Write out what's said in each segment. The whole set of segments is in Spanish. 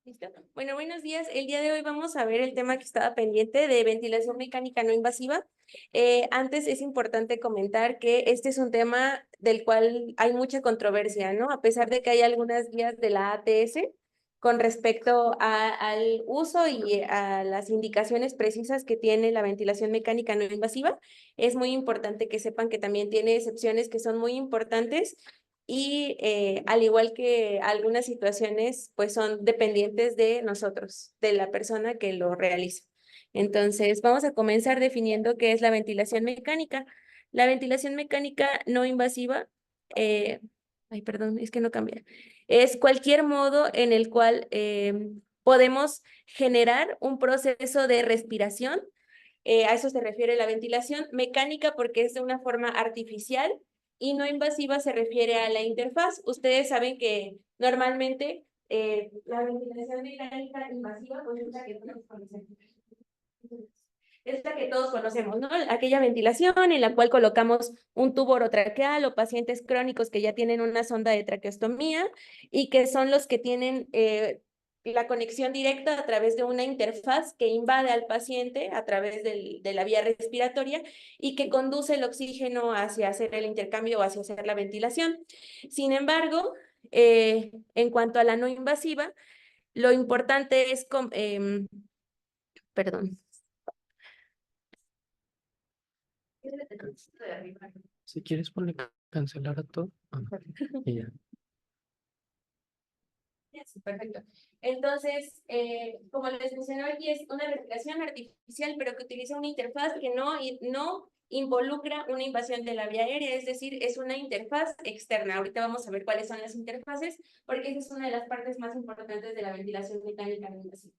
Listo. Bueno, buenos días. El día de hoy vamos a ver el tema que estaba pendiente de ventilación mecánica no invasiva. Antes es importante comentar que este es un tema del cual hay mucha controversia, ¿no? A pesar de que hay algunas guías de la ATS con respecto al uso y a las indicaciones precisas que tiene la ventilación mecánica no invasiva, es muy importante que sepan que también tiene excepciones que son muy importantes y al igual que algunas situaciones, pues son dependientes de nosotros, de la persona que lo realiza. Entonces, vamos a comenzar definiendo qué es la ventilación mecánica. La ventilación mecánica no invasiva, perdón, es que no cambia. Es cualquier modo en el cual podemos generar un proceso de respiración. A eso se refiere la ventilación mecánica porque es de una forma artificial y no invasiva se refiere a la interfaz. Ustedes saben que normalmente la ventilación mecánica invasiva pues, es la que todos conocemos. Es la que todos conocemos, ¿no? Aquella ventilación en la cual colocamos un tubo orotraqueal o pacientes crónicos que ya tienen una sonda de traqueostomía y que son los que tienen la conexión directa a través de una interfaz que invade al paciente a través de la vía respiratoria y que conduce el oxígeno hacia hacer el intercambio o hacia hacer la ventilación. Sin embargo, en cuanto a la no invasiva, lo importante es, perdón. Si quieres ponle cancelar a todo. Y ya. Sí, perfecto. Entonces, como les mencioné aquí, es una respiración artificial, pero que utiliza una interfaz que no involucra una invasión de la vía aérea, es decir, es una interfaz externa. Ahorita vamos a ver cuáles son las interfaces, porque esa es una de las partes más importantes de la ventilación mecánica no invasiva.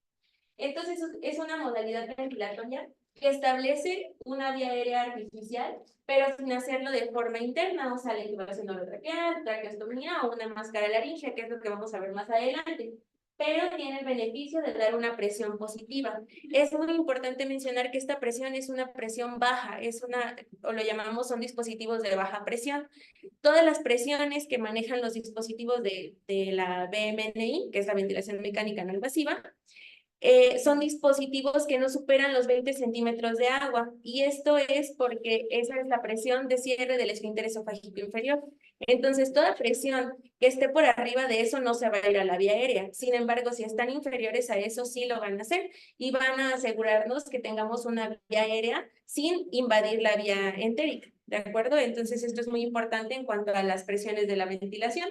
Entonces, es una modalidad ventilatoria que establece una vía aérea artificial, pero sin hacerlo de forma interna, o sea, la intubación orotraqueal, traqueostomía o una máscara laringea, que es lo que vamos a ver más adelante. Pero tiene el beneficio de dar una presión positiva. Es muy importante mencionar que esta presión es una presión baja, o lo llamamos, son dispositivos de baja presión. Todas las presiones que manejan los dispositivos de la VMNI, que es la ventilación mecánica no invasiva, son dispositivos que no superan los 20 centímetros de agua, y esto es porque esa es la presión de cierre del esfínter esofágico inferior. Entonces, toda presión que esté por arriba de eso no se va a ir a la vía aérea. Sin embargo, si están inferiores a eso, sí lo van a hacer y van a asegurarnos que tengamos una vía aérea sin invadir la vía entérica, ¿de acuerdo? Entonces, esto es muy importante en cuanto a las presiones de la ventilación.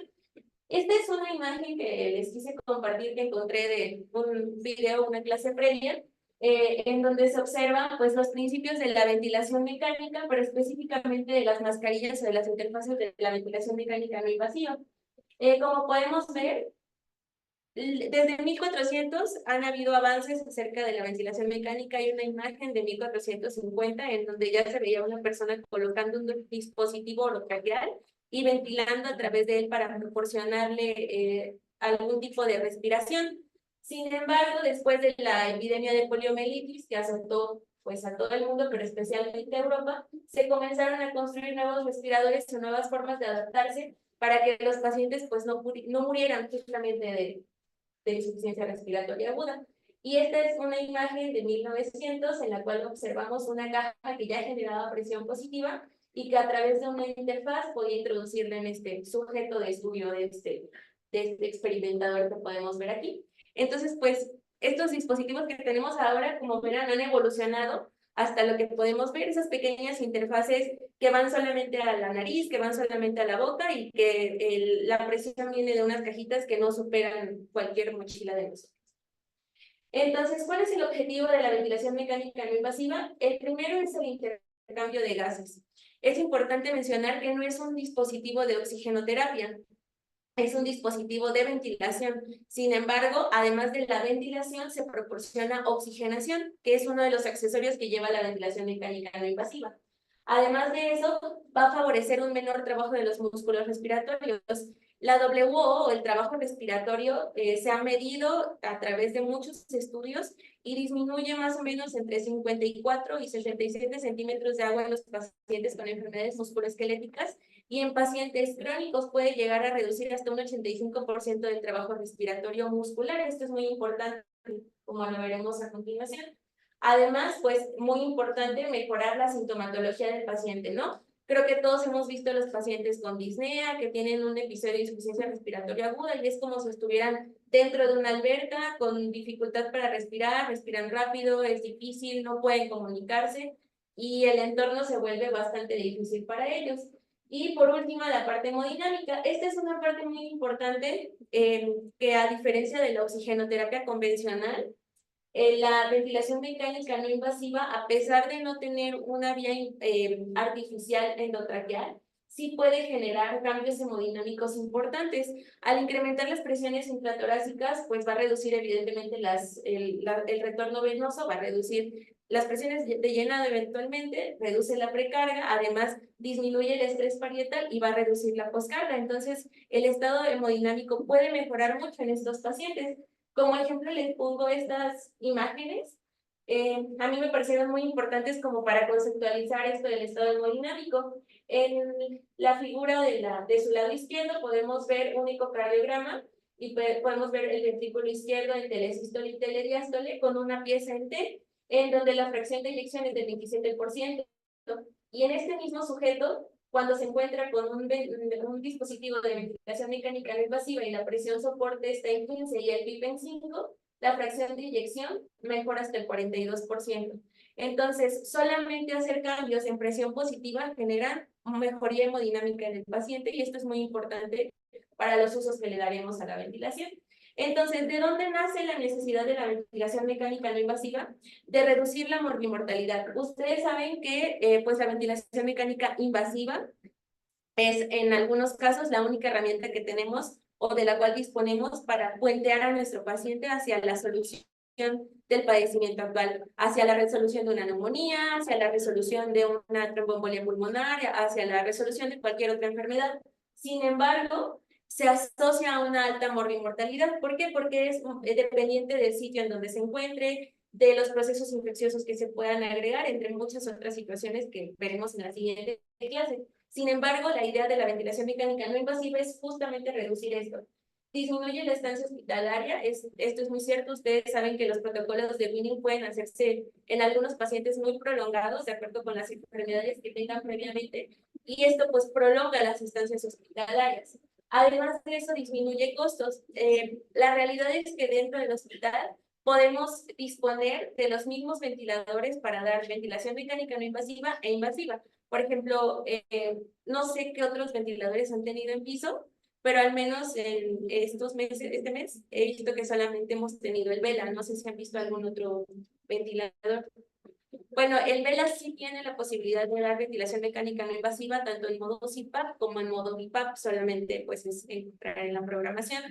Esta es una imagen que les quise compartir que encontré de un video, una clase previa, en donde se observan pues, los principios de la ventilación mecánica, pero específicamente de las mascarillas o de las interfaces de la ventilación mecánica no invasiva. Como podemos ver, desde 1400 han habido avances acerca de la ventilación mecánica. Hay una imagen de 1450 en donde ya se veía una persona colocando un dispositivo orotraqueal y ventilando a través de él para proporcionarle algún tipo de respiración. Sin embargo, después de la epidemia de poliomielitis que azotó pues, a todo el mundo, pero especialmente a Europa, se comenzaron a construir nuevos respiradores o nuevas formas de adaptarse para que los pacientes pues, no murieran justamente de insuficiencia respiratoria aguda. Y esta es una imagen de 1900 en la cual observamos una caja que ya generaba presión positiva y que a través de una interfaz podía introducirla en este sujeto de estudio de este experimentador que podemos ver aquí. Entonces, pues, estos dispositivos que tenemos ahora, como verán, han evolucionado hasta lo que podemos ver, esas pequeñas interfaces que van solamente a la nariz, que van solamente a la boca y que la presión viene de unas cajitas que no superan cualquier mochila de nosotros. Entonces, ¿cuál es el objetivo de la ventilación mecánica no invasiva? El primero es el intercambio de gases. Es importante mencionar que no es un dispositivo de oxigenoterapia, es un dispositivo de ventilación. Sin embargo, además de la ventilación, se proporciona oxigenación, que es uno de los accesorios que lleva la ventilación mecánica no invasiva. Además de eso, va a favorecer un menor trabajo de los músculos respiratorios. La WO o el trabajo respiratorio se ha medido a través de muchos estudios y disminuye más o menos entre 54 y 67 centímetros de agua en los pacientes con enfermedades musculoesqueléticas y en pacientes crónicos puede llegar a reducir hasta un 85% del trabajo respiratorio muscular. Esto es muy importante, como lo veremos a continuación. Además, pues muy importante mejorar la sintomatología del paciente, ¿no? Creo que todos hemos visto a los pacientes con disnea que tienen un episodio de insuficiencia respiratoria aguda y es como si estuvieran dentro de una alberca con dificultad para respirar, respiran rápido, es difícil, no pueden comunicarse y el entorno se vuelve bastante difícil para ellos. Y por último, la parte hemodinámica. Esta es una parte muy importante que a diferencia de la oxigenoterapia convencional, la ventilación mecánica no invasiva, a pesar de no tener una vía artificial endotraqueal, sí puede generar cambios hemodinámicos importantes. Al incrementar las presiones intratorácicas, pues va a reducir evidentemente el retorno venoso, va a reducir las presiones de llenado eventualmente, reduce la precarga, además disminuye el estrés parietal y va a reducir la poscarga. Entonces, el estado hemodinámico puede mejorar mucho en estos pacientes. Como ejemplo, les pongo estas imágenes. A mí me parecieron muy importantes como para conceptualizar esto del estado hemodinámico. En la figura de su lado izquierdo podemos ver un ecocardiograma y podemos ver el ventrículo izquierdo en telesístole y telediástole con una pieza en T, en donde la fracción de eyección es del 27%. Y en este mismo sujeto, cuando se encuentra con un dispositivo de ventilación mecánica no invasiva y la presión soporte está en 15 y el PIB en 5, la fracción de eyección mejora hasta el 42%. Entonces, solamente hacer cambios en presión positiva generan mejoría hemodinámica en el paciente y esto es muy importante para los usos que le daremos a la ventilación. Entonces, ¿de dónde nace la necesidad de la ventilación mecánica no invasiva? De reducir la morbimortalidad. Ustedes saben que pues la ventilación mecánica invasiva es en algunos casos la única herramienta que tenemos o de la cual disponemos para puentear a nuestro paciente hacia la solución del padecimiento actual, hacia la resolución de una neumonía, hacia la resolución de una tromboembolia pulmonar, hacia la resolución de cualquier otra enfermedad. Sin embargo, se asocia a una alta morbimortalidad. ¿Por qué? Porque es dependiente del sitio en donde se encuentre, de los procesos infecciosos que se puedan agregar, entre muchas otras situaciones que veremos en la siguiente clase. Sin embargo, la idea de la ventilación mecánica no invasiva es justamente reducir esto. Disminuye la estancia hospitalaria, esto es muy cierto, ustedes saben que los protocolos de Winning pueden hacerse en algunos pacientes muy prolongados, de acuerdo con las enfermedades que tengan previamente, y esto pues prolonga las estancias hospitalarias. Además de eso, disminuye costos. La realidad es que dentro del hospital podemos disponer de los mismos ventiladores para dar ventilación mecánica no invasiva e invasiva. Por ejemplo, no sé qué otros ventiladores han tenido en piso, pero al menos en estos meses, este mes, he visto que solamente hemos tenido el Vela. No sé si han visto algún otro ventilador. Bueno, el Vela sí tiene la posibilidad de dar ventilación mecánica no invasiva, tanto en modo CPAP como en modo BiPAP, solamente pues es entrar en la programación.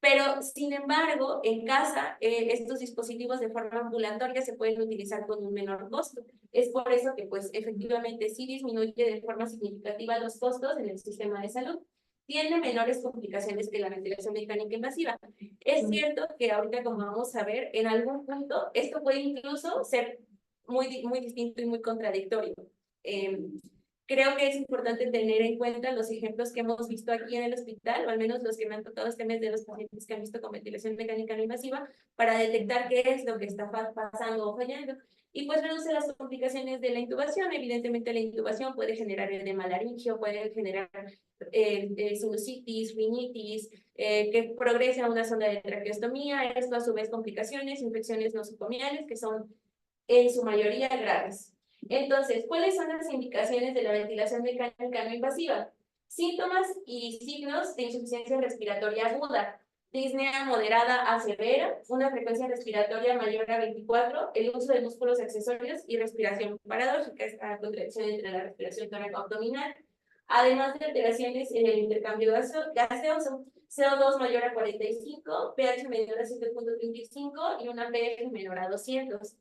Pero, sin embargo, en casa, estos dispositivos de forma ambulatoria se pueden utilizar con un menor costo. Es por eso que, pues, efectivamente, sí disminuye de forma significativa los costos en el sistema de salud. Tiene menores complicaciones que la ventilación mecánica invasiva. Es cierto que ahorita, como vamos a ver, en algún punto, esto puede incluso ser muy distinto y muy contradictorio. Creo que es importante tener en cuenta los ejemplos que hemos visto aquí en el hospital, o al menos los que me han tocado este mes de los pacientes que han visto con ventilación mecánica no invasiva, para detectar qué es lo que está pasando o fallando. Y pues reduce las complicaciones de la intubación. Evidentemente la intubación puede generar edema laringio, puede generar sinusitis, rinitis, que progrese a una sonda de traqueostomía. Esto a su vez complicaciones, infecciones nosocomiales, que son en su mayoría graves. Entonces, ¿cuáles son las indicaciones de la ventilación mecánica no invasiva? Síntomas y signos de insuficiencia respiratoria aguda, disnea moderada a severa, una frecuencia respiratoria mayor a 24, el uso de músculos accesorios y respiración paradójica, esta contracción entre la respiración tóraco-abdominal, además de alteraciones en el intercambio gaseoso, CO2 mayor a 45, pH menor a 7.35 y una pH menor a 200.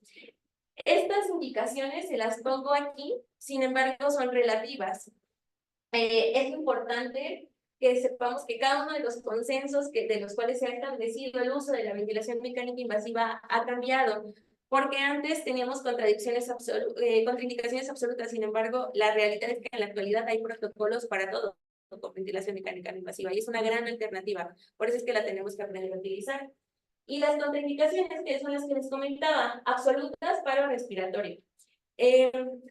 Estas indicaciones se las pongo aquí, sin embargo, son relativas. Es importante que sepamos que cada uno de los consensos de los cuales se ha establecido el uso de la ventilación mecánica invasiva ha cambiado, porque antes teníamos contraindicaciones absolutas, sin embargo, la realidad es que en la actualidad hay protocolos para todo con ventilación mecánica no invasiva y es una gran alternativa, por eso es que la tenemos que aprender a utilizar. Y las contraindicaciones, que son las que les comentaba, absolutas para respiratorio.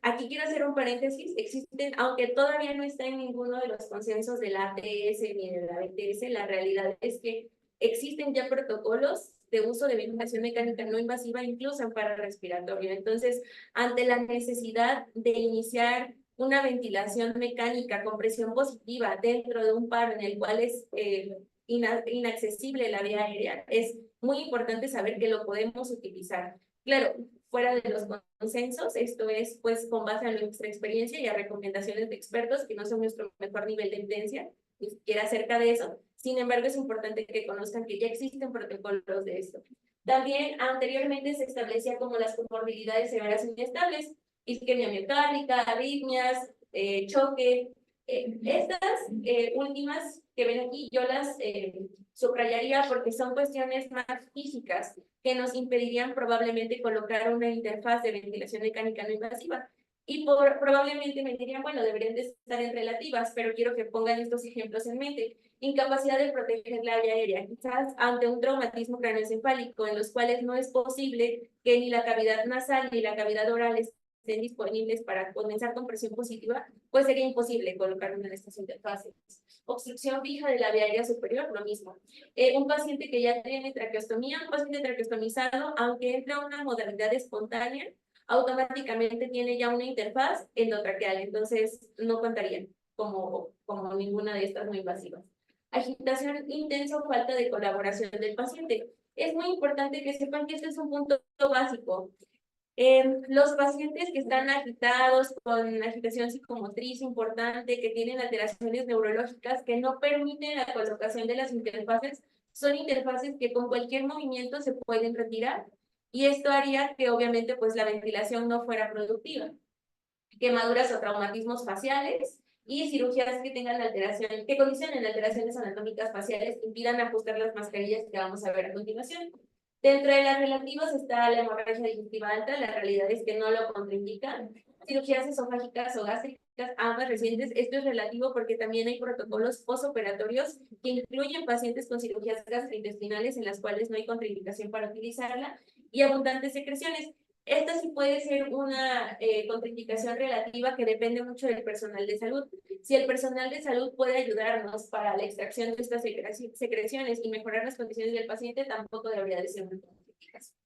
Aquí quiero hacer un paréntesis, existen, aunque todavía no está en ninguno de los consensos de la ATS ni de la BTS, la realidad es que existen ya protocolos de uso de ventilación mecánica no invasiva, incluso en respiratorio. Entonces, ante la necesidad de iniciar una ventilación mecánica con presión positiva dentro de un par en el cual es inaccesible la vía aérea, es muy importante saber que lo podemos utilizar. Claro, fuera de los consensos, esto es pues con base a nuestra experiencia y a recomendaciones de expertos que no son nuestro mejor nivel de evidencia, ni siquiera acerca de eso. Sin embargo, es importante que conozcan que ya existen protocolos de esto. También anteriormente se establecía como las comorbilidades severas inestables, isquemia miocárdica, arritmias, choque. Estas últimas que ven aquí, yo las subrayaría porque son cuestiones más físicas que nos impedirían probablemente colocar una interfaz de ventilación mecánica no invasiva. Y probablemente me dirían, bueno, deberían de estar en relativas, pero quiero que pongan estos ejemplos en mente. Incapacidad de proteger la vía aérea, quizás ante un traumatismo craneoencefálico, en los cuales no es posible que ni la cavidad nasal ni la cavidad oral estén disponibles para condensar con presión positiva, pues sería imposible colocar una de estas interfaces. Obstrucción fija de la vía aérea superior, lo mismo. Un paciente que ya tiene traqueostomía, un paciente traqueostomizado, aunque entra a una modalidad espontánea, automáticamente tiene ya una interfaz endotraqueal, entonces no contarían como ninguna de estas no invasivas. Agitación intensa o falta de colaboración del paciente. Es muy importante que sepan que este es un punto básico. Los pacientes que están agitados, con agitación psicomotriz importante, que tienen alteraciones neurológicas que no permiten la colocación de las interfaces, son interfaces que con cualquier movimiento se pueden retirar y esto haría que obviamente pues la ventilación no fuera productiva. Quemaduras o traumatismos faciales y cirugías que tengan alteración, que condicionen alteraciones anatómicas faciales que impidan ajustar las mascarillas que vamos a ver a continuación. Dentro de las relativas está la hemorragia digestiva alta, la realidad es que no lo contraindican. Cirugías esofágicas o gástricas, ambas recientes, esto es relativo porque también hay protocolos postoperatorios que incluyen pacientes con cirugías gastrointestinales en las cuales no hay contraindicación para utilizarla y abundantes secreciones. Esta sí puede ser una contraindicación relativa que depende mucho del personal de salud. Si el personal de salud puede ayudarnos para la extracción de estas secreciones y mejorar las condiciones del paciente, tampoco debería de ser una contraindicación.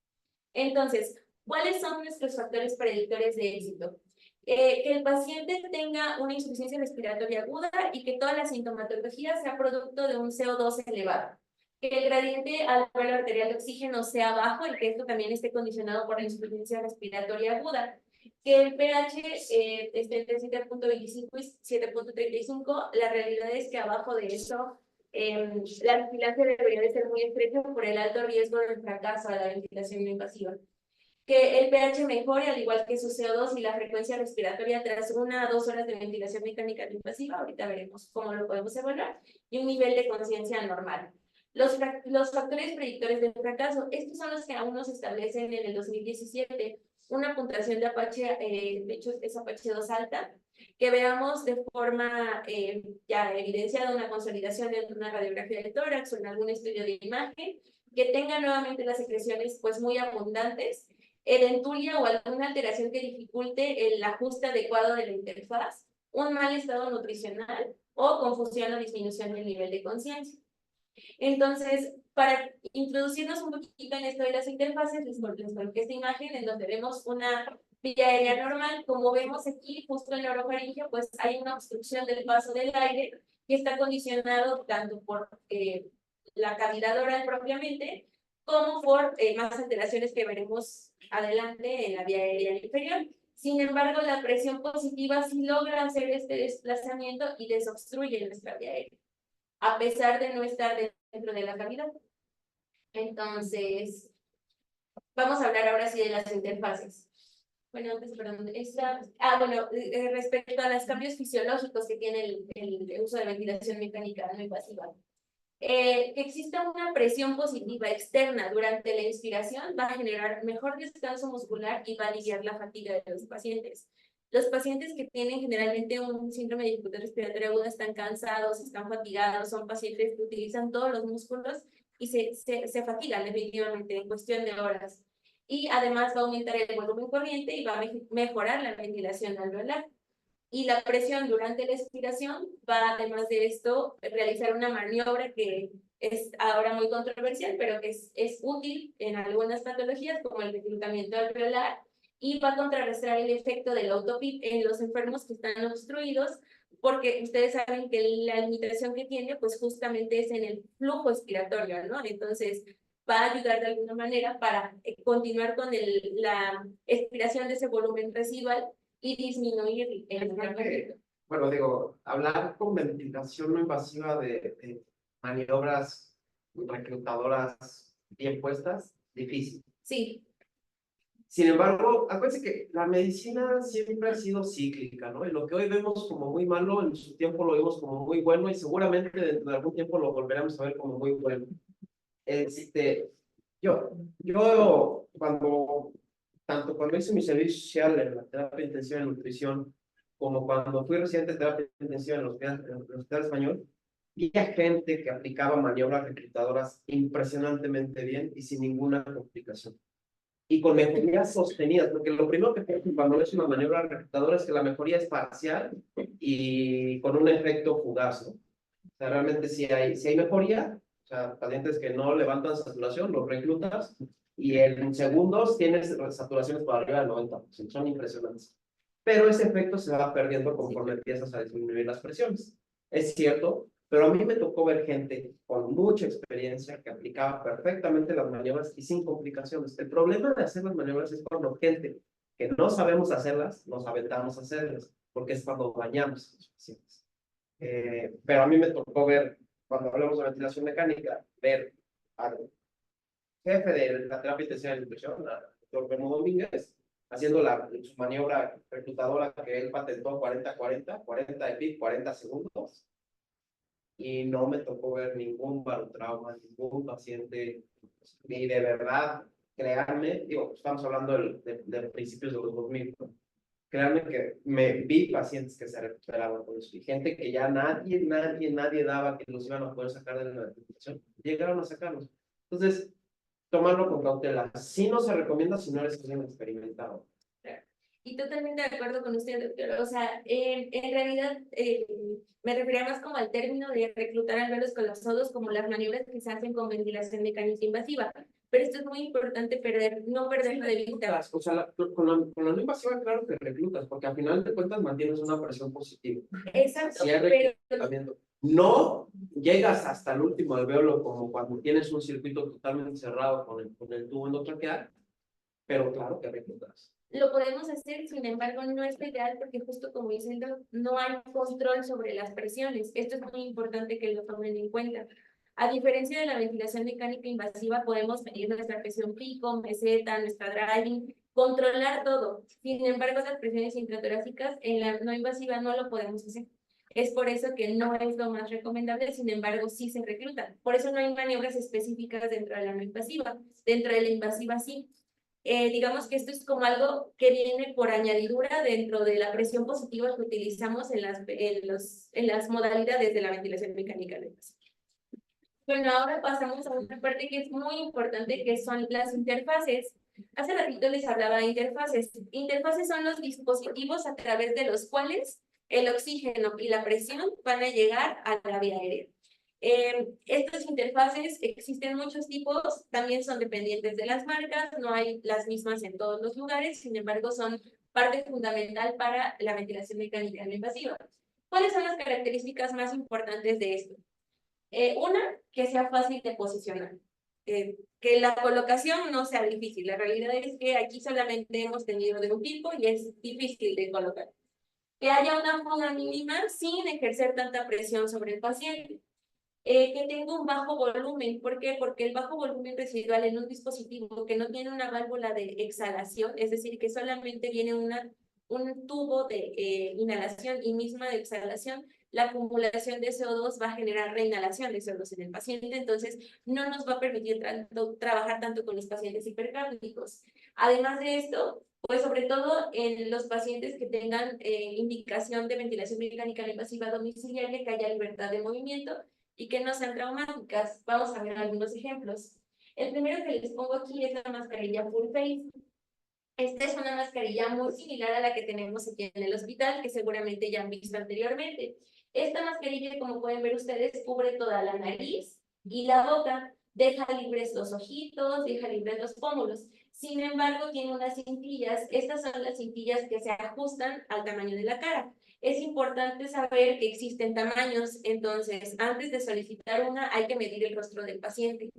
Entonces, ¿cuáles son nuestros factores predictores de éxito? Que el paciente tenga una insuficiencia respiratoria aguda y que toda la sintomatología sea producto de un CO2 elevado. Que el gradiente al valor arterial de oxígeno sea bajo y que esto también esté condicionado por la insuficiencia respiratoria aguda. Que el pH esté entre 7.25 y 7.35. La realidad es que abajo de eso la vigilancia debería de ser muy estrecha por el alto riesgo de fracaso a la ventilación no invasiva. Que el pH mejore, al igual que su CO2 y la frecuencia respiratoria tras 1 a 2 horas de ventilación mecánica no invasiva. Ahorita veremos cómo lo podemos evaluar. Y un nivel de conciencia normal. Los factores predictores del fracaso, estos son los que aún nos establecen en el 2017 una puntuación de Apache, de hecho es Apache 2 alta, que veamos de forma ya evidenciada una consolidación en una radiografía de tórax o en algún estudio de imagen, que tenga nuevamente las secreciones pues muy abundantes, edenturia o alguna alteración que dificulte el ajuste adecuado de la interfaz, un mal estado nutricional o confusión o disminución del nivel de conciencia. Entonces, para introducirnos un poquito en esto de las interfaces, les coloqué esta imagen en donde vemos una vía aérea normal. Como vemos aquí, justo en la orofaringeo, pues hay una obstrucción del paso del aire que está condicionado tanto por la cavidad oral propiamente, como por más alteraciones que veremos adelante en la vía aérea inferior. Sin embargo, la presión positiva sí logra hacer este desplazamiento y desobstruye nuestra vía aérea, a pesar de no estar dentro de la cavidad. Entonces, vamos a hablar ahora sí de las interfaces. Bueno, antes, perdón, bueno, respecto a los cambios fisiológicos que tiene el uso de ventilación mecánica no invasiva. Que exista una presión positiva externa durante la inspiración va a generar mejor descanso muscular y va a aliviar la fatiga de los pacientes. Los pacientes que tienen generalmente un síndrome de dificultad respiratoria aguda están cansados, están fatigados, son pacientes que utilizan todos los músculos y se fatigan definitivamente en cuestión de horas. Y además va a aumentar el volumen corriente y va a mejorar la ventilación alveolar. Y la presión durante la expiración va, además de esto, realizar una maniobra que es ahora muy controversial, pero que es útil en algunas patologías, como el reclutamiento alveolar, y va a contrarrestar el efecto del autopip en los enfermos que están obstruidos, porque ustedes saben que la limitación que tiene, pues justamente es en el flujo expiratorio, ¿no? Entonces, va a ayudar de alguna manera para continuar con la expiración de ese volumen residual y disminuir el Bueno, digo, hablar con ventilación no invasiva de maniobras reclutadoras bien puestas, difícil. Sí. Sin embargo, acuérdense que la medicina siempre ha sido cíclica, ¿no? Y lo que hoy vemos como muy malo, en su tiempo lo vimos como muy bueno y seguramente dentro de algún tiempo lo volveremos a ver como muy bueno. Yo cuando hice mi servicio social en la terapia intensiva de nutrición, como cuando fui residente de terapia intensiva en el Hospital Español, vi a gente que aplicaba maniobras reclutadoras impresionantemente bien y sin ninguna complicación. Y con mejorías sostenidas, porque lo primero que pasa cuando es una maniobra reclutadora es que la mejoría es parcial y con un efecto fugaz, ¿no? O sea, realmente si hay mejoría, o sea, pacientes que no levantan saturación, los reclutas, y en segundos tienes saturaciones por arriba del 90%, son impresionantes. Pero ese efecto se va perdiendo conforme empiezas a disminuir las presiones. Es cierto, pero a mí me tocó ver gente con mucha experiencia que aplicaba perfectamente las maniobras y sin complicaciones. El problema de hacer las maniobras es cuando gente que no sabemos hacerlas, nos aventamos a hacerlas, porque es cuando dañamos a los pacientes. Pero a mí me tocó ver, cuando hablamos de ventilación mecánica, ver al jefe de la terapia intensiva de nutrición, al doctor Bermudo Domínguez, haciendo su maniobra reclutadora que él patentó 40-40, 40 de PIB, 40 segundos, y no me tocó ver ningún barotrauma, ningún paciente, y de verdad, créanme, digo, estamos hablando de principios de los 2000, ¿no? Créanme que me vi pacientes que se recuperaban con eso, y gente que ya nadie daba que los iban a poder sacar de la recuperación, llegaron a sacarlos. Entonces, tomarlo con cautela. Sí no se recomienda si no eres alguien experimentado. Y totalmente de acuerdo con usted, doctor. O sea, en realidad me refería más como al término de reclutar alveolos colapsados como las maniobras que se hacen con ventilación mecánica invasiva. Pero esto es muy importante no perderlo de vista. O sea, con la no invasiva, claro que reclutas, porque al final de cuentas mantienes una presión positiva. Exacto, Si hay reclutamiento, no llegas hasta el último alveolo como cuando tienes un circuito totalmente cerrado con el tubo endotraqueal, pero claro que reclutas. Lo podemos hacer, sin embargo, no es ideal porque justo como dicen, no hay control sobre las presiones. Esto es muy importante que lo tomen en cuenta. A diferencia de la ventilación mecánica invasiva, podemos medir nuestra presión pico, meseta, nuestra driving, controlar todo. Sin embargo, las presiones intratorácicas en la no invasiva no lo podemos hacer. Es por eso que no es lo más recomendable, sin embargo, sí se reclutan. Por eso no hay maniobras específicas dentro de la no invasiva. Dentro de la invasiva sí. Digamos que esto es como algo que viene por añadidura dentro de la presión positiva que utilizamos en las modalidades de la ventilación mecánica de paciente. Bueno, ahora pasamos a otra parte que es muy importante, que son las interfaces. Hace ratito les hablaba de interfaces. Interfaces son los dispositivos a través de los cuales el oxígeno y la presión van a llegar a la vía aérea. Estas interfaces existen muchos tipos, también son dependientes de las marcas, no hay las mismas en todos los lugares, sin embargo son parte fundamental para la ventilación mecánica no invasiva. ¿Cuáles son las características más importantes de esto? Una, que sea fácil de posicionar, que la colocación no sea difícil. La realidad es que aquí solamente hemos tenido de un tipo y es difícil de colocar. Que haya una fuga mínima sin ejercer tanta presión sobre el paciente. Que tenga un bajo volumen. ¿Por qué? Porque el bajo volumen residual en un dispositivo que no tiene una válvula de exhalación, es decir, que solamente viene un tubo de inhalación y misma de exhalación, la acumulación de CO2 va a generar reinhalación de CO2 en el paciente, entonces no nos va a permitir trabajar tanto con los pacientes hipercárdicos. Además de esto, pues sobre todo en los pacientes que tengan indicación de ventilación mecánica no invasiva domiciliaria, que haya libertad de movimiento y que no sean traumáticas. Vamos a ver algunos ejemplos. El primero que les pongo aquí es la mascarilla full face. Esta es una mascarilla muy similar a la que tenemos aquí en el hospital, que seguramente ya han visto anteriormente. Esta mascarilla, como pueden ver ustedes, cubre toda la nariz y la boca, deja libres los ojitos, deja libres los pómulos. Sin embargo, tiene unas cintillas. Estas son las cintillas que se ajustan al tamaño de la cara. Es importante saber que existen tamaños, entonces antes de solicitar una hay que medir el rostro del paciente.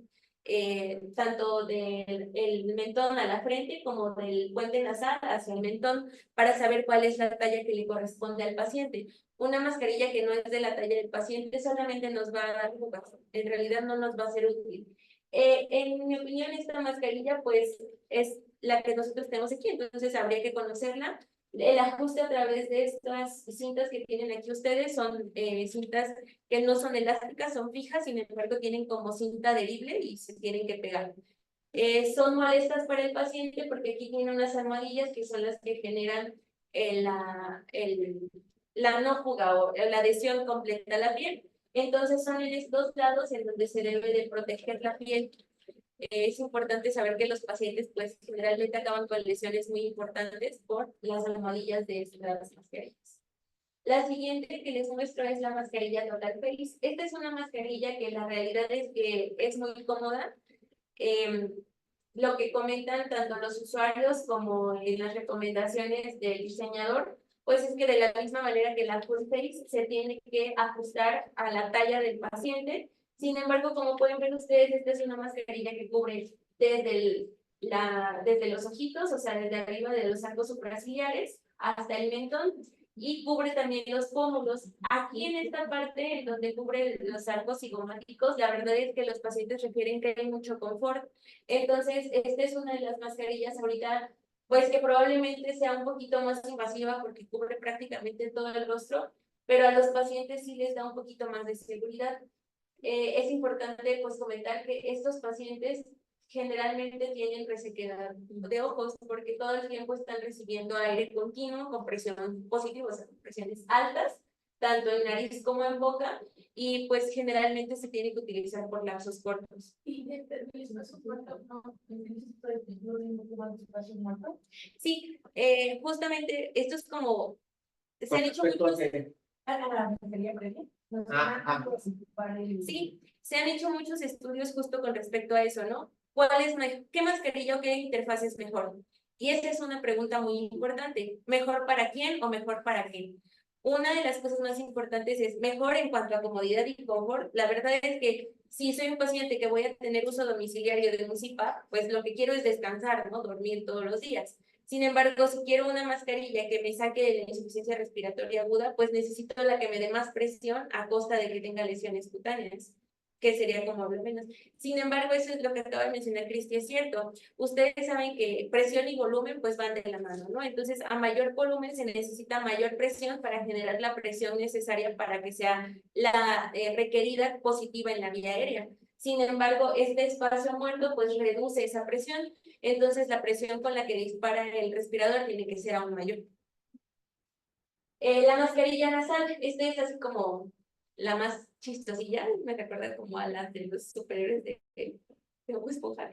Tanto del mentón a la frente como del puente nasal hacia el mentón para saber cuál es la talla que le corresponde al paciente. Una mascarilla que no es de la talla del paciente solamente nos va a dar jugas, en realidad no nos va a ser útil. En mi opinión, esta mascarilla pues es la que nosotros tenemos aquí, entonces habría que conocerla. El ajuste a través de estas cintas que tienen aquí ustedes son cintas que no son elásticas, son fijas, sin embargo tienen como cinta adherible y se tienen que pegar. Son molestas para el paciente porque aquí tienen unas almohadillas que son las que generan la no fuga o la adhesión completa a la piel. Entonces son en estos lados en donde se debe de proteger la piel. Es importante saber que los pacientes pues generalmente acaban con lesiones muy importantes por las almohadillas de estas mascarillas. La siguiente que les muestro es la mascarilla Total Face. Esta es una mascarilla que la realidad es que es muy cómoda. Lo que comentan tanto los usuarios como en las recomendaciones del diseñador, pues es que de la misma manera que la full face se tiene que ajustar a la talla del paciente. Sin embargo, como pueden ver ustedes, esta es una mascarilla que cubre desde los ojitos, o sea, desde arriba de los arcos supraciliares hasta el mentón, y cubre también los pómulos. Aquí en esta parte, en donde cubre los arcos cigomáticos, la verdad es que los pacientes refieren que hay mucho confort. Entonces, esta es una de las mascarillas ahorita, pues que probablemente sea un poquito más invasiva porque cubre prácticamente todo el rostro, pero a los pacientes sí les da un poquito más de seguridad. Es importante pues comentar que estos pacientes generalmente tienen resequedad de ojos porque todo el tiempo están recibiendo aire continuo con presión positiva, o sea, con presiones altas, tanto en nariz como en boca, y pues generalmente se tiene que utilizar por lapsos cortos. Sí, justamente esto es como, se han hecho muchos... Sí, se han hecho muchos estudios justo con respecto a eso, ¿no? ¿Qué mascarilla o qué interfaz es mejor? Y esa es una pregunta muy importante. ¿Mejor para quién o mejor para qué? Una de las cosas más importantes es mejor en cuanto a comodidad y confort. La verdad es que si soy un paciente que voy a tener uso domiciliario de un CPAP, pues lo que quiero es descansar, ¿no? Dormir todos los días. Sin embargo, si quiero una mascarilla que me saque de la insuficiencia respiratoria aguda, pues necesito la que me dé más presión a costa de que tenga lesiones cutáneas, que sería como lo menos. Sin embargo, eso es lo que acaba de mencionar Cristi, es cierto. Ustedes saben que presión y volumen pues van de la mano, ¿no? Entonces, a mayor volumen se necesita mayor presión para generar la presión necesaria para que sea la requerida positiva en la vía aérea. Sin embargo, este espacio muerto pues reduce esa presión, entonces la presión con la que dispara el respirador tiene que ser aún mayor. La mascarilla nasal, este es así como la más chistosilla, me recuerda como a las de los superiores de Bob Esponja,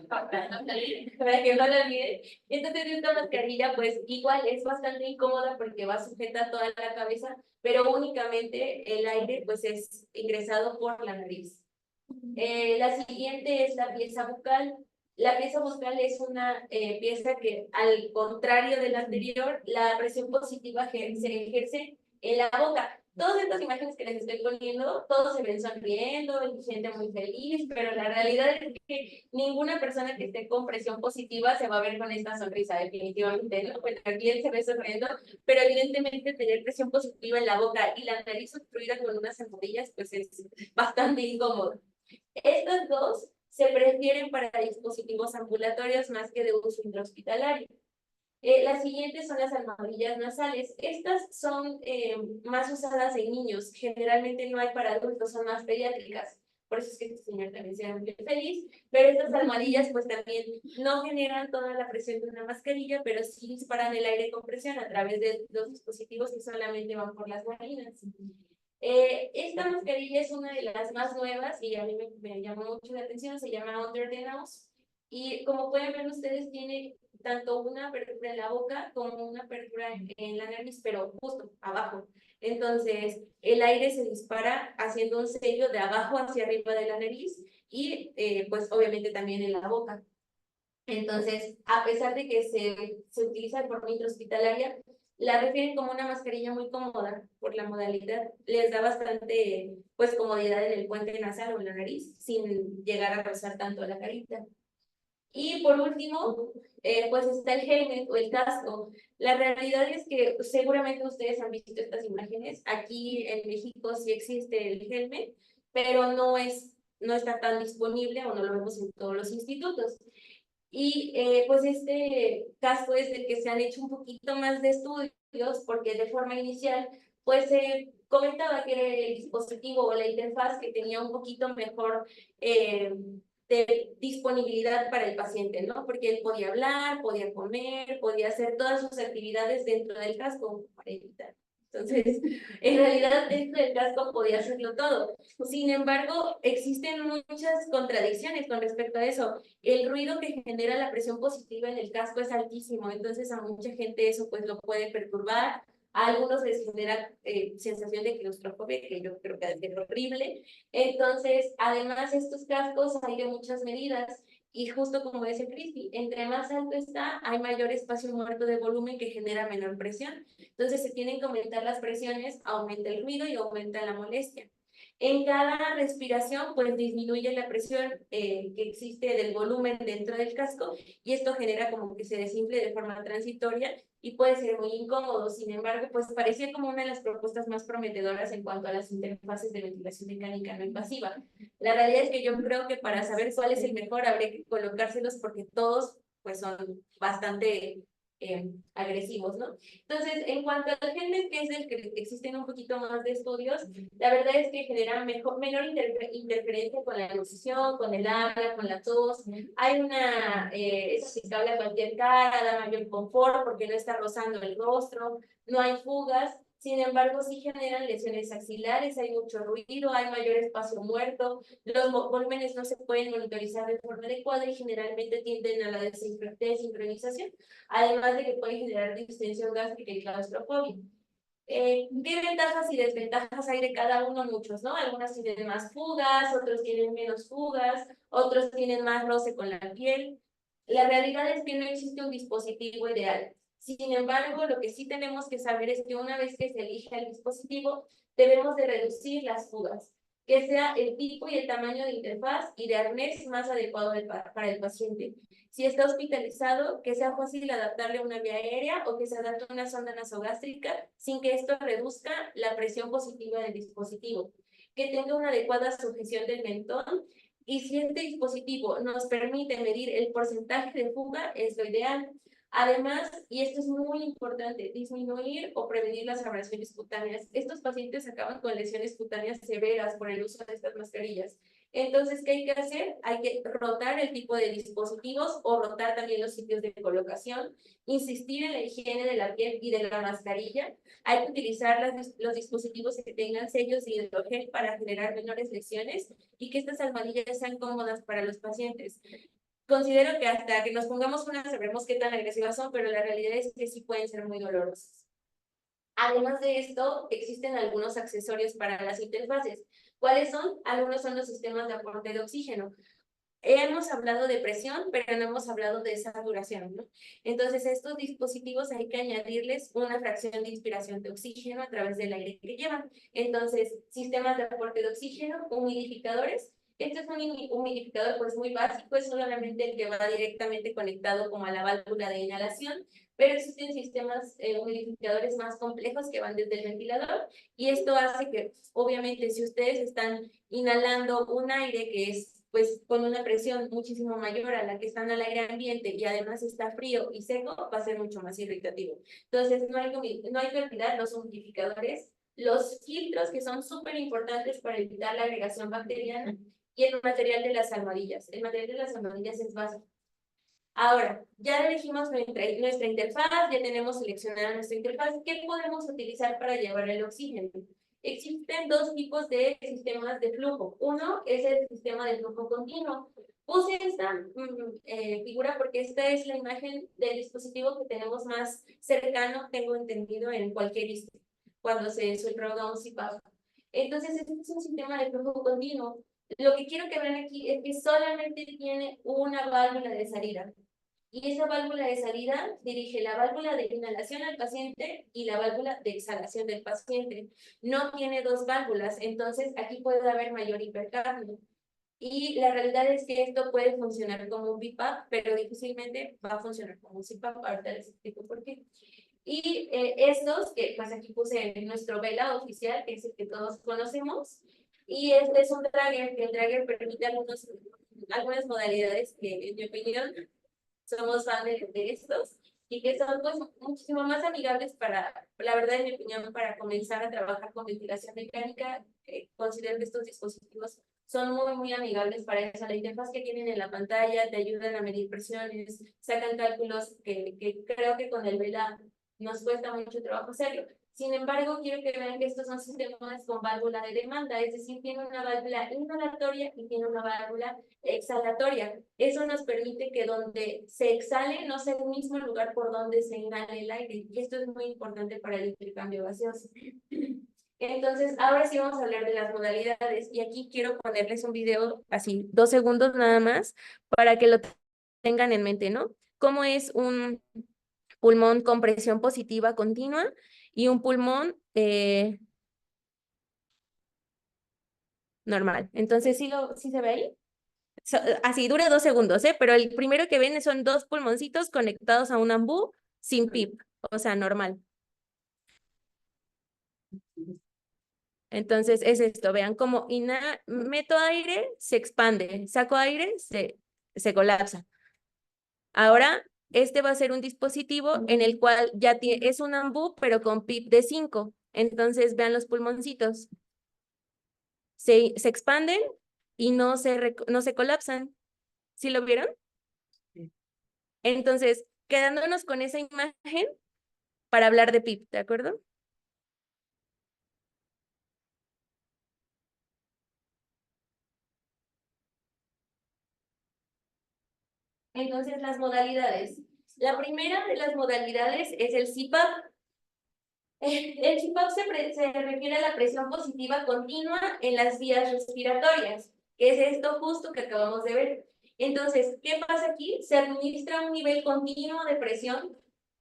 para que no la olvide. Entonces esta mascarilla pues igual es bastante incómoda porque va sujeta a toda la cabeza, pero únicamente el aire pues es ingresado por la nariz. La siguiente es la pieza bucal. La pieza bucal es una pieza que, al contrario de la anterior, la presión positiva se ejerce en la boca. Todas estas imágenes que les estoy poniendo, todos se ven sonriendo, gente muy feliz, pero la realidad es que ninguna persona que esté con presión positiva se va a ver con esta sonrisa, definitivamente, ¿no? Pues aquí él se ve sonriendo, pero evidentemente tener presión positiva en la boca y la nariz obstruida con unas almohadillas, pues es bastante incómodo. Estas dos se prefieren para dispositivos ambulatorios más que de uso intrahospitalario. Las siguientes son las almohadillas nasales. Estas son más usadas en niños. Generalmente no hay para adultos, son más pediátricas. Por eso es que este señor también se ve muy feliz. Pero estas almohadillas pues también no generan toda la presión de una mascarilla, pero sí disparan el aire con presión a través de los dispositivos que solamente van por las narinas. Esta mascarilla es una de las más nuevas y a mí me llamó mucho la atención. Se llama Under the Nose. Y como pueden ver ustedes, tiene tanto una apertura en la boca como una apertura en la nariz, pero justo abajo. Entonces, el aire se dispara haciendo un sello de abajo hacia arriba de la nariz y pues obviamente también en la boca. Entonces, a pesar de que se utiliza de forma intrahospitalaria, la refieren como una mascarilla muy cómoda por la modalidad. Les da bastante pues comodidad en el puente nasal o en la nariz, sin llegar a rozar tanto la carita. Y por último, pues está el helmet o el casco. La realidad es que seguramente ustedes han visto estas imágenes. Aquí en México sí existe el helmet, pero no está tan disponible o no lo vemos en todos los institutos. Y pues este casco es del que se han hecho un poquito más de estudios porque de forma inicial pues se comentaba que era el dispositivo o la interfaz que tenía un poquito mejor de disponibilidad para el paciente, ¿no? Porque él podía hablar, podía comer, podía hacer todas sus actividades dentro del casco para evitar. Entonces, en realidad dentro del casco podía hacerlo todo. Sin embargo, existen muchas contradicciones con respecto a eso. El ruido que genera la presión positiva en el casco es altísimo, entonces a mucha gente eso pues lo puede perturbar. A algunos les genera sensación de claustrofobia, que yo creo que es horrible. Entonces, además, estos cascos hay de muchas medidas. Y justo como dice Cristi, entre más alto está, hay mayor espacio muerto de volumen que genera menor presión. Entonces, se tienen que aumentar las presiones, aumenta el ruido y aumenta la molestia. En cada respiración, pues disminuye la presión que existe del volumen dentro del casco y esto genera como que se desinfle de forma transitoria y puede ser muy incómodo. Sin embargo, pues parecía como una de las propuestas más prometedoras en cuanto a las interfaces de ventilación mecánica no invasiva. La realidad es que yo creo que para saber cuál es el mejor habría que colocárselos porque todos pues son bastante agresivos, ¿no? Entonces, en cuanto al gen que es el que existen un poquito más de estudios, la verdad es que genera menor interferencia con la nutrición, con el habla, con la tos. Hay es accesible a cualquier cara, da mayor confort porque no está rozando el rostro, no hay fugas. Sin embargo, sí generan lesiones axilares, hay mucho ruido, hay mayor espacio muerto, los volúmenes no se pueden monitorizar de forma adecuada y generalmente tienden a la desincronización, además de que pueden generar distensión gástrica y claustrofobia. ¿Qué ventajas y desventajas hay de cada uno? Muchos, ¿no? Algunas tienen más fugas, otros tienen menos fugas, otros tienen más roce con la piel. La realidad es que no existe un dispositivo ideal. Sin embargo, lo que sí tenemos que saber es que una vez que se elige el dispositivo, debemos de reducir las fugas, que sea el tipo y el tamaño de interfaz y de arnés más adecuado para el paciente. Si está hospitalizado, que sea fácil adaptarle a una vía aérea o que se adapte a una sonda nasogástrica sin que esto reduzca la presión positiva del dispositivo. Que tenga una adecuada sujeción del mentón y si este dispositivo nos permite medir el porcentaje de fuga, es lo ideal. Además, y esto es muy importante, disminuir o prevenir las abrasiones cutáneas. Estos pacientes acaban con lesiones cutáneas severas por el uso de estas mascarillas. Entonces, ¿qué hay que hacer? Hay que rotar el tipo de dispositivos o rotar también los sitios de colocación, insistir en la higiene de la piel y de la mascarilla. Hay que utilizar los dispositivos que tengan sellos de hidrogel para generar menores lesiones y que estas almohadillas sean cómodas para los pacientes. Considero que hasta que nos pongamos una sabremos qué tan agresivas son, pero la realidad es que sí pueden ser muy dolorosas. Además de esto, existen algunos accesorios para las interfaces. ¿Cuáles son? Algunos son los sistemas de aporte de oxígeno. hemos hablado de presión, pero no hemos hablado de saturación, ¿no? Entonces, estos dispositivos hay que añadirles una fracción de inspiración de oxígeno a través del aire que llevan. Entonces, sistemas de aporte de oxígeno, humidificadores. Este es un humidificador pues muy básico, es solamente el que va directamente conectado como a la válvula de inhalación, pero existen sistemas humidificadores más complejos que van desde el ventilador, y esto hace que, obviamente, si ustedes están inhalando un aire que es pues con una presión muchísimo mayor a la que están al aire ambiente y además está frío y seco, va a ser mucho más irritativo. Entonces, no hay que olvidar los humidificadores, los filtros que son súper importantes para evitar la agregación bacteriana, y el material de las almohadillas. El material de las almohadillas es básico. Ahora, ya elegimos nuestra interfaz, ya tenemos seleccionada nuestra interfaz. ¿Qué podemos utilizar para llevar el oxígeno? Existen dos tipos de sistemas de flujo. Uno es el sistema de flujo continuo. Puse esta figura porque esta es la imagen del dispositivo que tenemos más cercano, tengo entendido, en cualquier ISTE, cuando se subroga un CPAP. Entonces, este es un sistema de flujo continuo. Lo que quiero que vean aquí es que solamente tiene una válvula de salida. Y esa válvula de salida dirige la válvula de inhalación al paciente y la válvula de exhalación del paciente. No tiene dos válvulas, entonces aquí puede haber mayor hipercambio. Y la realidad es que esto puede funcionar como un BiPAP, pero difícilmente va a funcionar como un CPAP. Ahorita les explico por qué. Y estos, que pues aquí puse en nuestro vela oficial, que es el que todos conocemos, y este es un dragger, que el dragger permite algunas modalidades que, en mi opinión, somos fans de estos, y que son pues muchísimo más amigables para, la verdad, en mi opinión, para comenzar a trabajar con ventilación mecánica. Considero que estos dispositivos son muy amigables para eso. La interfaz que tienen en la pantalla te ayudan a medir presiones, sacan cálculos que creo que con el Vela nos cuesta mucho trabajo hacerlo. Sin embargo, quiero que vean que estos son sistemas con válvula de demanda, es decir, tiene una válvula inhalatoria y tiene una válvula exhalatoria. Eso nos permite que donde se exhale no sea el mismo lugar por donde se inhale el aire, y esto es muy importante para el intercambio gaseoso. Entonces, ahora sí vamos a hablar de las modalidades, y aquí quiero ponerles un video, así, 2 segundos nada más, para que lo tengan en mente, ¿no? ¿Cómo es un pulmón con presión positiva continua y un pulmón normal? Entonces, ¿sí se ve ahí? Así dura 2 segundos, pero el primero que ven son dos pulmoncitos conectados a un ambú sin PIP, o sea, normal. Entonces es esto, vean cómo meto aire, se expande, saco aire, se colapsa. Ahora, este va a ser un dispositivo en el cual ya es un ambú, pero con PIP de 5. Entonces, vean los pulmoncitos. Se expanden y no se colapsan. ¿Sí lo vieron? Entonces, quedándonos con esa imagen para hablar de PIP, ¿de acuerdo? Entonces, las modalidades. La primera de las modalidades es el CPAP. El CPAP se refiere a la presión positiva continua en las vías respiratorias, que es esto justo que acabamos de ver. Entonces, ¿qué pasa aquí? Se administra un nivel continuo de presión,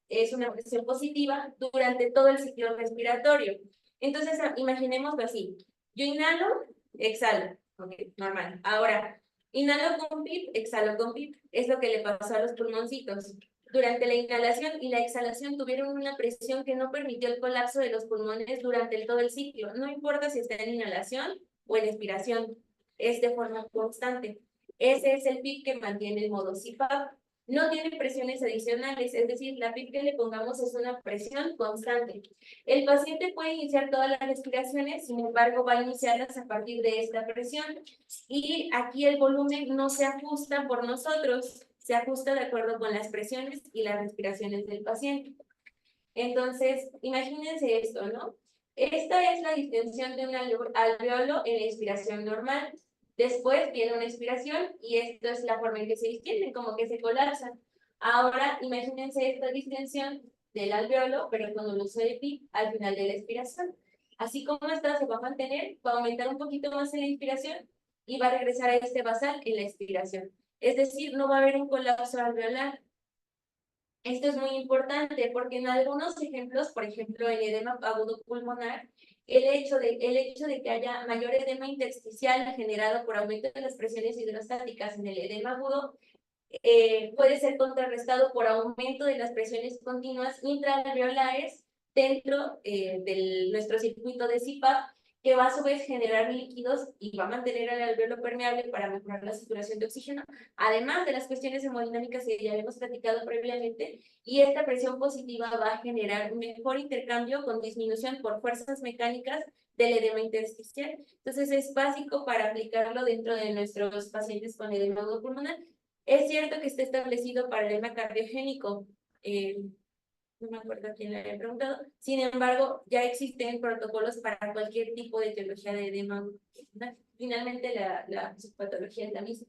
es una presión positiva, durante todo el ciclo respiratorio. Entonces, imaginémoslo así. Yo inhalo, exhalo. Ok, normal. Ahora, inhalo con PIP, exhalo con PIP. Es lo que le pasó a los pulmoncitos. Durante la inhalación y la exhalación tuvieron una presión que no permitió el colapso de los pulmones durante todo el ciclo. No importa si está en inhalación o en expiración, es de forma constante. Ese es el PIP que mantiene el modo CPAP. No tiene presiones adicionales, es decir, la PIP que le pongamos es una presión constante. El paciente puede iniciar todas las respiraciones, sin embargo, va a iniciarlas a partir de esta presión. Y aquí el volumen no se ajusta por nosotros, se ajusta de acuerdo con las presiones y las respiraciones del paciente. Entonces, imagínense esto, ¿no? Esta es la distensión de un alveolo en la inspiración normal. Después viene una expiración y esto es la forma en que se distienden, como que se colapsan. Ahora, imagínense esta distensión del alveolo, pero con un uso de PIP al final de la expiración. Así como esta se va a mantener, va a aumentar un poquito más en la inspiración y va a regresar a este basal en la expiración. Es decir, no va a haber un colapso alveolar. Esto es muy importante porque en algunos ejemplos, por ejemplo, el edema agudo pulmonar, el hecho de que haya mayor edema intersticial generado por aumento de las presiones hidrostáticas en el edema agudo puede ser contrarrestado por aumento de las presiones continuas intraalveolares dentro de nuestro circuito de CPAP, que va a su vez generar líquidos y va a mantener el alveolo permeable para mejorar la saturación de oxígeno, además de las cuestiones hemodinámicas que ya habíamos platicado previamente, y esta presión positiva va a generar un mejor intercambio con disminución por fuerzas mecánicas del edema intersticial. Entonces es básico para aplicarlo dentro de nuestros pacientes con edema agudo pulmonar. Es cierto que está establecido para el edema cardiogénico, no me acuerdo quién le había preguntado, sin embargo, ya existen protocolos para cualquier tipo de etiología de edema. Finalmente, la patología es la misma.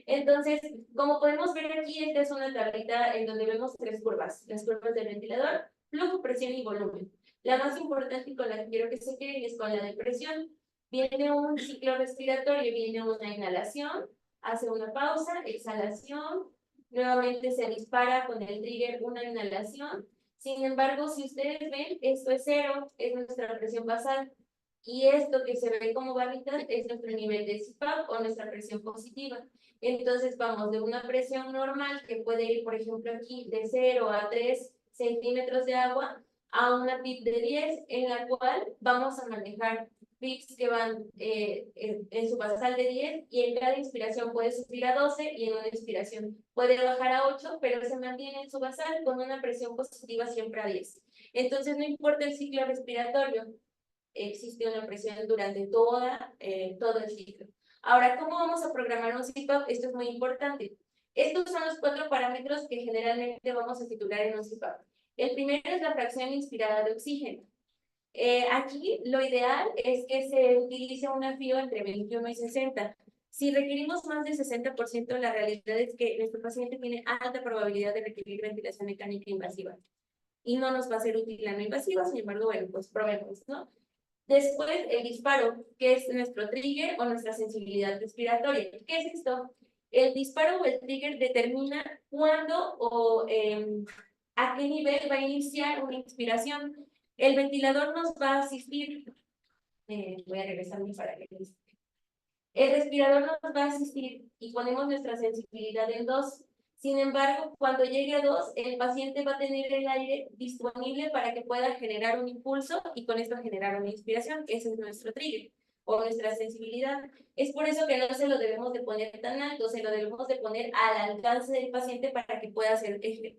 Entonces, como podemos ver aquí, esta es una tablita en donde vemos tres curvas, las curvas del ventilador, flujo, presión y volumen. La más importante y con la que quiero que se queden es con la de presión. Viene un ciclo respiratorio, viene una inhalación, hace una pausa, exhalación, nuevamente se dispara con el trigger una inhalación. Sin embargo, si ustedes ven, esto es cero, es nuestra presión basal. Y esto que se ve como barritas es nuestro nivel de CPAP o nuestra presión positiva. Entonces vamos de una presión normal que puede ir, por ejemplo, aquí de 0 a 3 centímetros de agua a una PIP de 10, en la cual vamos a manejar PIPs que van en su basal de 10 y en cada inspiración puede subir a 12 y en una inspiración puede bajar a 8, pero se mantiene en su basal con una presión positiva siempre a 10. Entonces no importa el ciclo respiratorio, existe una presión durante todo el ciclo. Ahora, ¿cómo vamos a programar un CPAP? Esto es muy importante. Estos son los 4 parámetros que generalmente vamos a titular en un CPAP. El primero es la fracción inspirada de oxígeno. Aquí lo ideal es que se utilice una FIO entre 21 y 60. Si requerimos más del 60%, la realidad es que nuestro paciente tiene alta probabilidad de requerir ventilación mecánica invasiva. Y no nos va a ser útil la no invasiva, sin embargo, bueno, pues probemos, ¿no? Después, el disparo, que es nuestro trigger o nuestra sensibilidad respiratoria. ¿Qué es esto? El disparo o el trigger determina cuándo o a qué nivel va a iniciar una inspiración. El ventilador nos va a asistir, voy a regresarme para que el respirador nos va a asistir y ponemos nuestra sensibilidad en 2. Sin embargo, cuando llegue a 2, el paciente va a tener el aire disponible para que pueda generar un impulso y con esto generar una inspiración. Ese es nuestro trigger o nuestra sensibilidad. Es por eso que no se lo debemos de poner tan alto, se lo debemos de poner al alcance del paciente para que pueda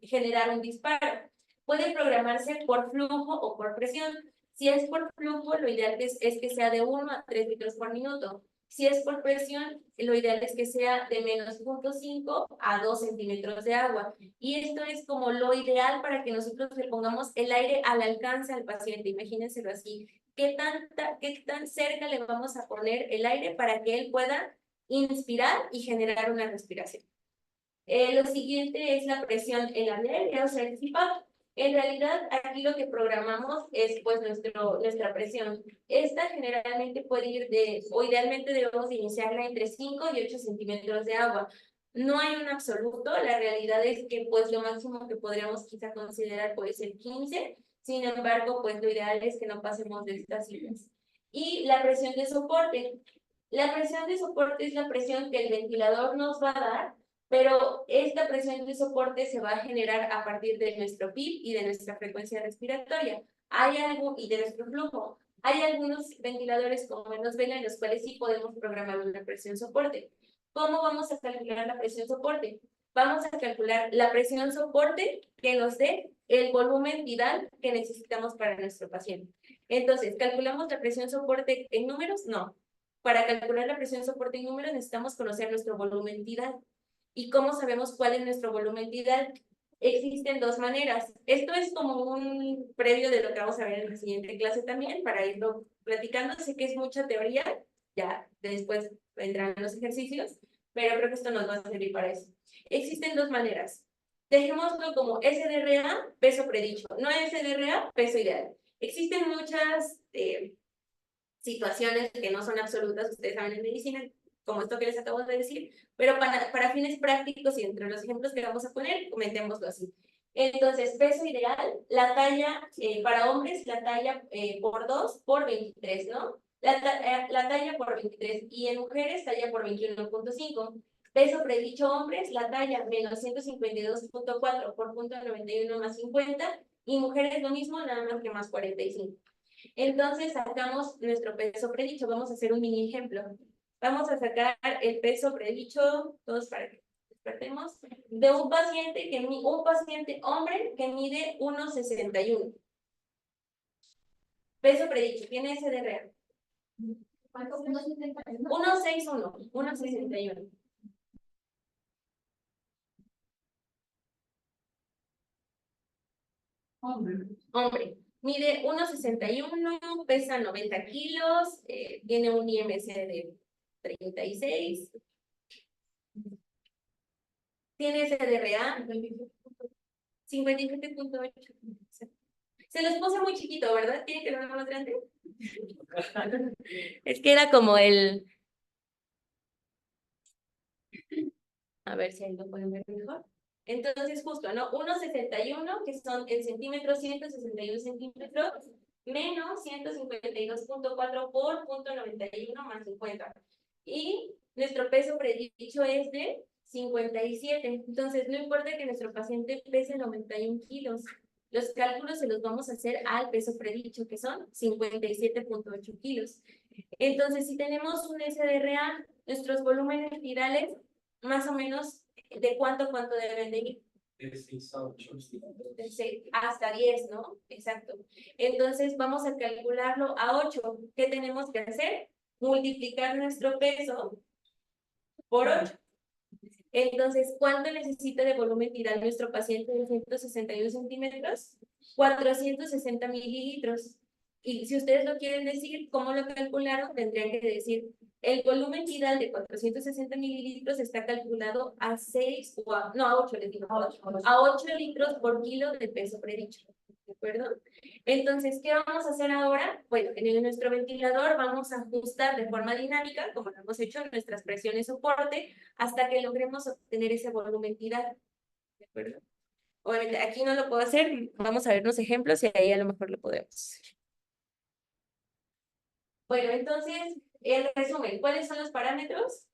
generar un disparo. Puede programarse por flujo o por presión. Si es por flujo, lo ideal es que sea de 1 a 3 litros por minuto. Si es por presión, lo ideal es que sea de menos 0.5 a 2 centímetros de agua. Y esto es como lo ideal para que nosotros le pongamos el aire al alcance al paciente. Imagínenselo así. ¿Qué tan cerca le vamos a poner el aire para que él pueda inspirar y generar una respiración? Lo siguiente es la presión en la aérea, o sea, el CPAP. En realidad, aquí lo que programamos es pues nuestra presión. Esta generalmente puede ir o idealmente debemos iniciarla entre 5 y 8 centímetros de agua. No hay un absoluto, la realidad es que pues lo máximo que podríamos quizá considerar puede ser 15, sin embargo, pues lo ideal es que no pasemos de estas cifras. Y la presión de soporte. La presión de soporte es la presión que el ventilador nos va a dar, pero esta presión de soporte se va a generar a partir de nuestro PIB y de nuestra frecuencia respiratoria. Y de nuestro flujo. Hay algunos ventiladores como menos vela en los cuales sí podemos programar una presión soporte. ¿Cómo vamos a calcular la presión soporte? Vamos a calcular la presión soporte que nos dé el volumen vital que necesitamos para nuestro paciente. Entonces, ¿calculamos la presión soporte en números? No. Para calcular la presión soporte en números necesitamos conocer nuestro volumen vital. ¿Y cómo sabemos cuál es nuestro volumen vital? Existen 2 maneras. Esto es como un previo de lo que vamos a ver en la siguiente clase también, para irlo platicando. Sé que es mucha teoría, ya después vendrán los ejercicios, pero creo que esto nos va a servir para eso. Existen 2 maneras. Dejémoslo como SDRA, peso predicho, no SDRA, peso ideal. Existen muchas situaciones que no son absolutas, ustedes saben en medicina, como esto que les acabo de decir, pero para fines prácticos y entre los ejemplos que vamos a poner, comentémoslo así. Entonces, peso ideal, la talla para hombres, la talla por 2 por 23, ¿no? La talla por 23 y en mujeres talla por 21.5. Peso predicho hombres, la talla menos 152.4 por punto 91 más 50 y mujeres lo mismo, nada más que más 45. Entonces sacamos nuestro peso predicho, vamos a hacer un mini ejemplo. Vamos a sacar el peso predicho, todos para que despertemos, de un paciente hombre que mide 1.61. Peso predicho, tiene SDRA. ¿Cuánto? 1.61. 1.61. Hombre, mide 1.61, pesa 90 kilos, tiene un IMC de 36, tiene SDRA 57.8. Se los puse muy chiquito, ¿verdad? ¿Tiene que verlo más grande? Es que era como el... A ver si ahí lo pueden ver mejor. Entonces, justo, ¿no? 1.61, que son en centímetros, 161 centímetros, menos 152.4 por punto 91 más 50. Y nuestro peso predicho es de 57. Entonces, no importa que nuestro paciente pese 91 kilos. Los cálculos se los vamos a hacer al peso predicho, que son 57.8 kilos. Entonces, si tenemos un SDRA, nuestros volúmenes virales, más o menos, ¿de cuánto deben de ir? De 6 a 8. Hasta 10, ¿no? Exacto. Entonces, vamos a calcularlo a 8. ¿Qué tenemos que hacer? Multiplicar nuestro peso por 8. Entonces, ¿cuánto necesita de volumen viral nuestro paciente de 161 centímetros? 460 mililitros. Y si ustedes lo quieren decir, ¿cómo lo calcularon? Tendrían que decir, el volumen viral de 460 mililitros está calculado a 6, o a, no, a 8, les digo, a 8 litros por kilo de peso predicho. ¿De acuerdo? Entonces, ¿qué vamos a hacer ahora? Bueno, en nuestro ventilador vamos a ajustar de forma dinámica, como lo hemos hecho en nuestras presiones soporte, hasta que logremos obtener ese volumen viral. ¿De acuerdo? Obviamente, aquí no lo puedo hacer, vamos a ver unos ejemplos y ahí a lo mejor lo podemos hacer. Bueno, entonces, en resumen, ¿cuáles son los parámetros?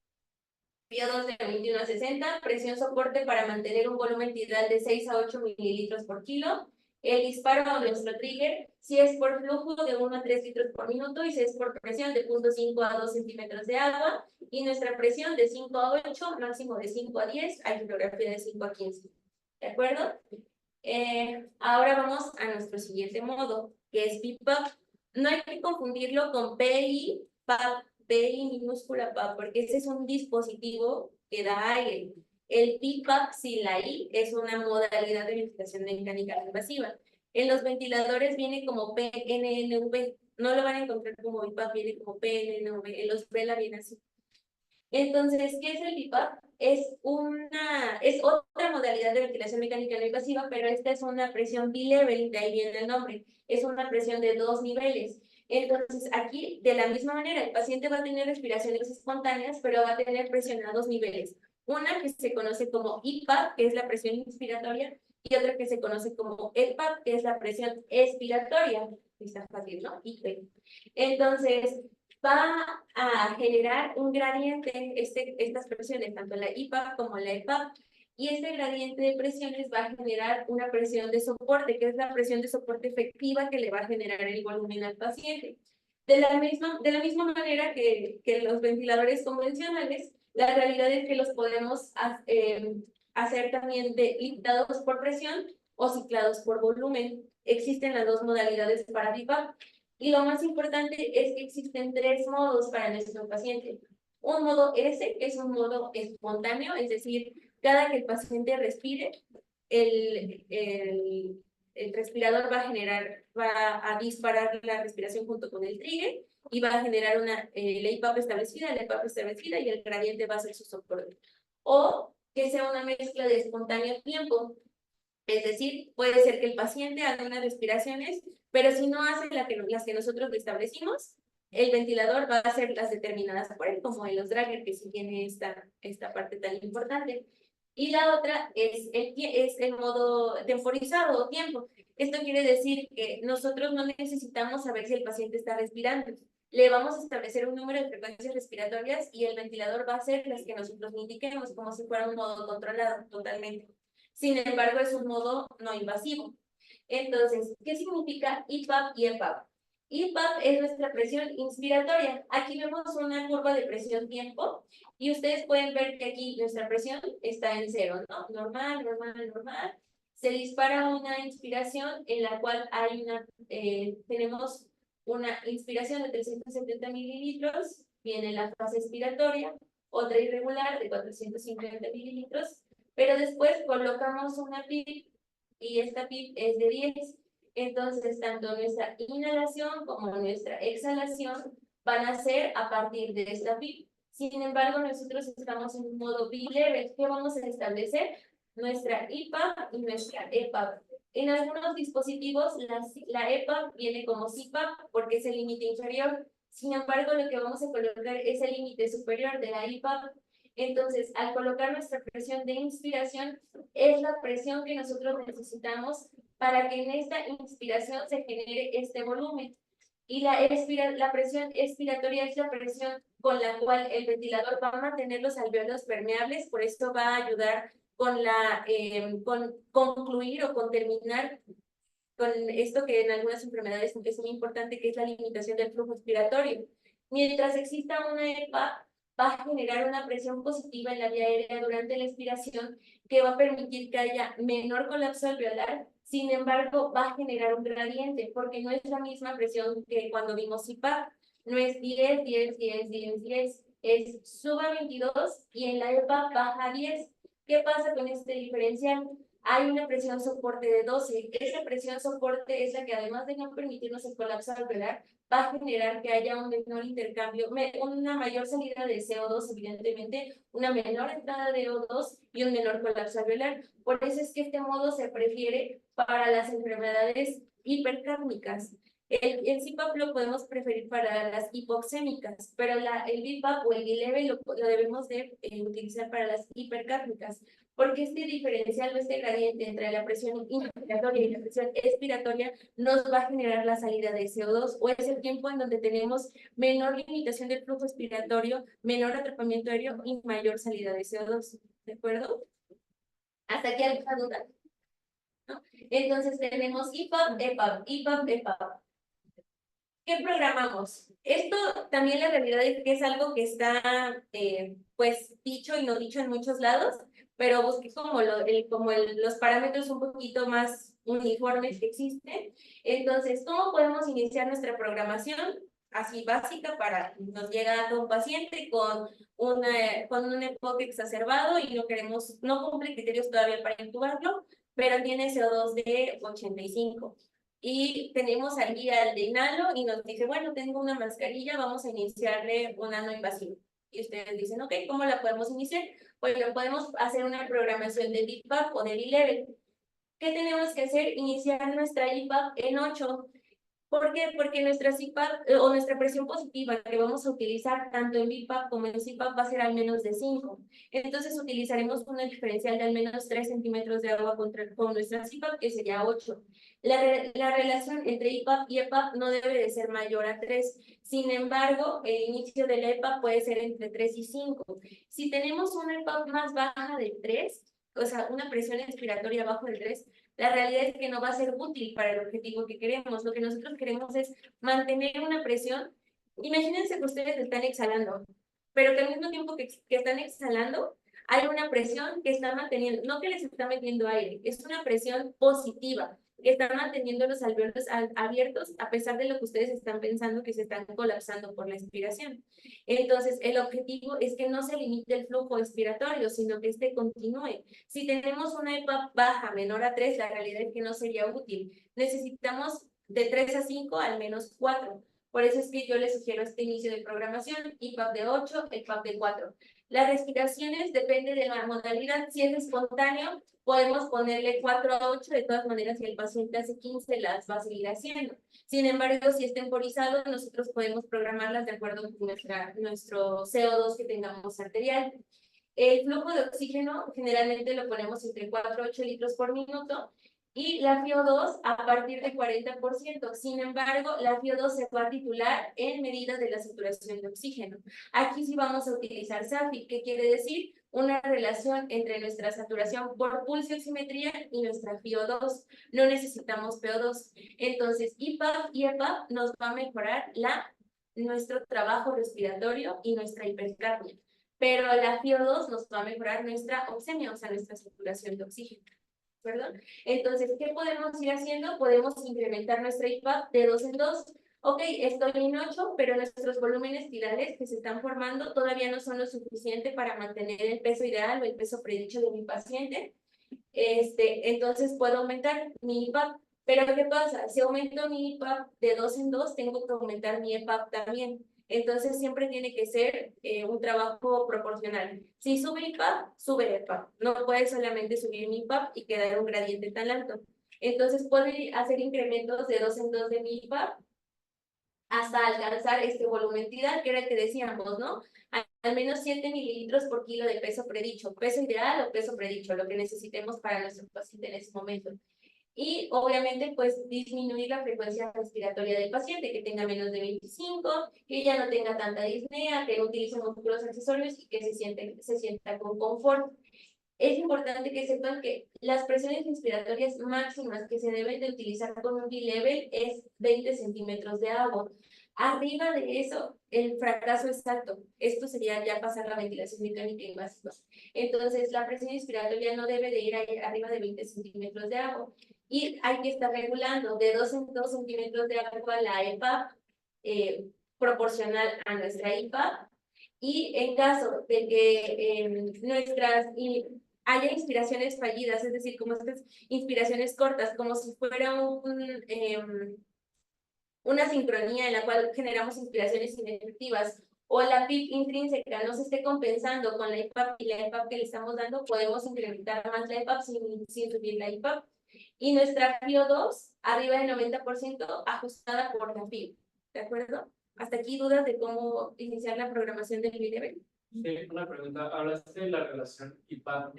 PO2 de 21 a 60, presión soporte para mantener un volumen tidal de 6 a 8 mililitros por kilo. El disparo a nuestro trigger, si es por flujo de 1 a 3 litros por minuto y si es por presión de 0.5 a 2 centímetros de agua. Y nuestra presión de 5 a 8, máximo de 5 a 10, hay fluorografía de 5 a 15. ¿De acuerdo? Ahora vamos a nuestro siguiente modo, que es BIPAP. No hay que confundirlo con PI, PAP, PI minúscula PAP, porque ese es un dispositivo que da aire. El BIPAP sin la I es una modalidad de ventilación mecánica no invasiva. En los ventiladores viene como PNNV, no lo van a encontrar como BIPAP, viene como PNNV, en los VELA viene así. Entonces, ¿qué es el BIPAP? Es otra modalidad de ventilación mecánica no invasiva, pero esta es una presión bilevel, de ahí viene el nombre. Es una presión de 2 niveles. Entonces, aquí, de la misma manera, el paciente va a tener respiraciones espontáneas, pero va a tener presión a 2 niveles. Una que se conoce como IPAP, que es la presión inspiratoria, y otra que se conoce como EPAP, que es la presión expiratoria. Está fácil, ¿no? IP. Entonces, va a generar un gradiente, estas presiones, tanto la IPAP como la EPAP, y este gradiente de presiones va a generar una presión de soporte, que es la presión de soporte efectiva que le va a generar el volumen al paciente. De la misma manera que los ventiladores convencionales, la realidad es que los podemos hacer también limitados por presión o ciclados por volumen. Existen las dos modalidades para BIPAP. Y lo más importante es que existen 3 modos para nuestro paciente. Un modo S, que es un modo espontáneo, es decir, cada que el paciente respire, el respirador va a disparar la respiración junto con el trigger y va a generar la IPAP establecida y el gradiente va a ser su soporte. O que sea una mezcla de espontáneo tiempo. Es decir, puede ser que el paciente haga unas respiraciones, pero si no hace las que nosotros le establecimos, el ventilador va a hacer las determinadas por él, como en los dragger, que sí tiene esta parte tan importante. Y la otra es el modo temporizado o tiempo. Esto quiere decir que nosotros no necesitamos saber si el paciente está respirando. Le vamos a establecer un número de frecuencias respiratorias y el ventilador va a hacer las que nosotros le indiquemos, como si fuera un modo controlado totalmente. Sin embargo, es un modo no invasivo. Entonces, ¿qué significa IPAP y EPAP? IPAP es nuestra presión inspiratoria. Aquí vemos una curva de presión-tiempo y ustedes pueden ver que aquí nuestra presión está en 0, ¿no? Normal, normal, normal. Se dispara una inspiración en la cual tenemos una inspiración de 370 mililitros, viene la fase expiratoria, otra irregular de 450 mililitros, pero después colocamos una PIP y esta PIP es de 10. Entonces, tanto nuestra inhalación como nuestra exhalación van a ser a partir de esta PIP. Sin embargo, nosotros estamos en un modo B-level. ¿Qué vamos a establecer? Nuestra IPAP y nuestra EPAP. En algunos dispositivos, la EPAP viene como CPAP porque es el límite inferior. Sin embargo, lo que vamos a colocar es el límite superior de la IPAP. Entonces, al colocar nuestra presión de inspiración, es la presión que nosotros necesitamos para que en esta inspiración se genere este volumen. Y la presión expiratoria es la presión con la cual el ventilador va a mantener los alvéolos permeables, por esto va a ayudar con concluir o con terminar con esto que en algunas enfermedades es muy importante, que es la limitación del flujo expiratorio. Mientras exista una EPA, va a generar una presión positiva en la vía aérea durante la expiración que va a permitir que haya menor colapso alveolar. Sin embargo, va a generar un gradiente porque no es la misma presión que cuando vimos CPAP. No es 10, 10, 10, 10, 10. Es suba 22 y en la EPA baja 10. ¿Qué pasa con este diferencial? Hay una presión soporte de 12. Esa presión soporte es la que, además de no permitirnos el colapso alveolar, va a generar que haya un menor intercambio, una mayor salida de CO2, evidentemente, una menor entrada de O2 y un menor colapso alveolar. Por eso es que este modo se prefiere para las enfermedades hipercárnicas. El CPAP lo podemos preferir para las hipoxémicas, pero el BiPAP o el B-level lo debemos de utilizar para las hipercárnicas, porque este diferencial o este gradiente entre la presión inspiratoria y la presión expiratoria nos va a generar la salida de CO2, o es el tiempo en donde tenemos menor limitación del flujo expiratorio, menor atrapamiento aéreo y mayor salida de CO2. ¿De acuerdo? ¿Hasta aquí alguna duda? ¿No? Entonces tenemos IPAP, EPAP, IPAP, EPAP. ¿Qué programamos? Esto también la realidad es que es algo que está pues dicho y no dicho en muchos lados, pero busqué como los parámetros un poquito más uniformes que existen. Entonces, ¿cómo podemos iniciar nuestra programación? Así básica para nos llega un paciente con un EPOC exacerbado y no cumple criterios todavía para intubarlo, pero tiene CO2 de 85. Y tenemos aquí al de inhalo y nos dice, bueno, tengo una mascarilla, vamos a iniciarle un ano invasivo. Y ustedes dicen, ok, ¿cómo la podemos iniciar? Pues podemos hacer una programación de BiPAP o de B-level. ¿Qué tenemos que hacer? Iniciar nuestra IPAP en 8. ¿Por qué? Porque nuestra CPAP o nuestra presión positiva que vamos a utilizar tanto en BiPAP como en CPAP va a ser al menos de 5. Entonces utilizaremos una diferencial de al menos 3 centímetros de agua con nuestra CPAP, que sería 8. La relación entre IPAP y EPAP no debe de ser mayor a 3. Sin embargo, el inicio de la EPAP puede ser entre 3 y 5. Si tenemos una EPAP más baja de 3, o sea, una presión expiratoria bajo del 3, la realidad es que no va a ser útil para el objetivo que queremos. Lo que nosotros queremos es mantener una presión. Imagínense que ustedes están exhalando, pero que al mismo tiempo que están exhalando, hay una presión que está manteniendo, no que les está metiendo aire, es una presión positiva, que está manteniendo los alvéolos abiertos a pesar de lo que ustedes están pensando que se están colapsando por la expiración. Entonces, el objetivo es que no se limite el flujo expiratorio, sino que este continúe. Si tenemos una EPAP baja, menor a 3, la realidad es que no sería útil. Necesitamos de 3 a 5, al menos 4. Por eso es que yo les sugiero este inicio de programación, IPAP de 8, EPAP de 4. Las respiraciones depende de la modalidad. Si es espontáneo, podemos ponerle 4 a 8. De todas maneras, si el paciente hace 15, las va a seguir haciendo. Sin embargo, si es temporizado, nosotros podemos programarlas de acuerdo con nuestro CO2 que tengamos arterial. El flujo de oxígeno generalmente lo ponemos entre 4 a 8 litros por minuto y la FiO2 a partir de 40%. Sin embargo, la FiO2 se va a titular en medidas de la saturación de oxígeno. Aquí sí vamos a utilizar SAFI, que quiere decir una relación entre nuestra saturación por pulso oximetría y nuestra FiO2. No necesitamos PO2. Entonces, IPAP y EPAP nos va a mejorar nuestro trabajo respiratorio y nuestra hipercapnia. Pero la FiO2 nos va a mejorar nuestra oxemia, o sea, nuestra saturación de oxígeno. ¿Perdón? Entonces, ¿qué podemos ir haciendo? Podemos incrementar nuestra IPAP de 2 en 2. Ok, estoy en 8, pero nuestros volúmenes tirales que se están formando todavía no son lo suficiente para mantener el peso ideal o el peso predicho de mi paciente. Entonces, puedo aumentar mi IPAP. Pero, ¿qué pasa? Si aumento mi IPAP de 2 en 2, tengo que aumentar mi EPAP también. Entonces, siempre tiene que ser un trabajo proporcional. Si sube IPAP, sube EPAP. No puede solamente subir mi IPAP y quedar un gradiente tan alto. Entonces, puedo hacer incrementos de 2 en 2 de mi IPAP hasta alcanzar este volumen tidal, que era el que decíamos, ¿no? Al menos 7 mililitros por kilo de peso predicho. Peso ideal o peso predicho, lo que necesitemos para nuestro paciente en ese momento. Y obviamente pues disminuir la frecuencia respiratoria del paciente, que tenga menos de 25, que ya no tenga tanta disnea, que no utilice músculos accesorios y que se sienta con confort. Es importante que sepan que las presiones respiratorias máximas que se deben de utilizar con un B-level es 20 centímetros de agua. Arriba de eso, el fracaso es alto. Esto sería ya pasar la ventilación mecánica invasiva. Entonces, la presión respiratoria no debe de ir arriba de 20 centímetros de agua. Y hay que estar regulando de 2 en 2 centímetros de agua la EPAP proporcional a nuestra IPAP. Y en caso de que haya inspiraciones fallidas, es decir, como estas inspiraciones cortas, como si fuera una sincronía en la cual generamos inspiraciones inefectivas, o la PIP intrínseca no se esté compensando con la IPAP y la EPAP que le estamos dando, podemos incrementar más la EPAP sin subir la IPAP. Y nuestra FiO2 arriba del 90% ajustada por la PIP, ¿de acuerdo? Hasta aquí dudas de cómo iniciar la programación del B-level. Sí, una pregunta. Hablaste de la relación IPAP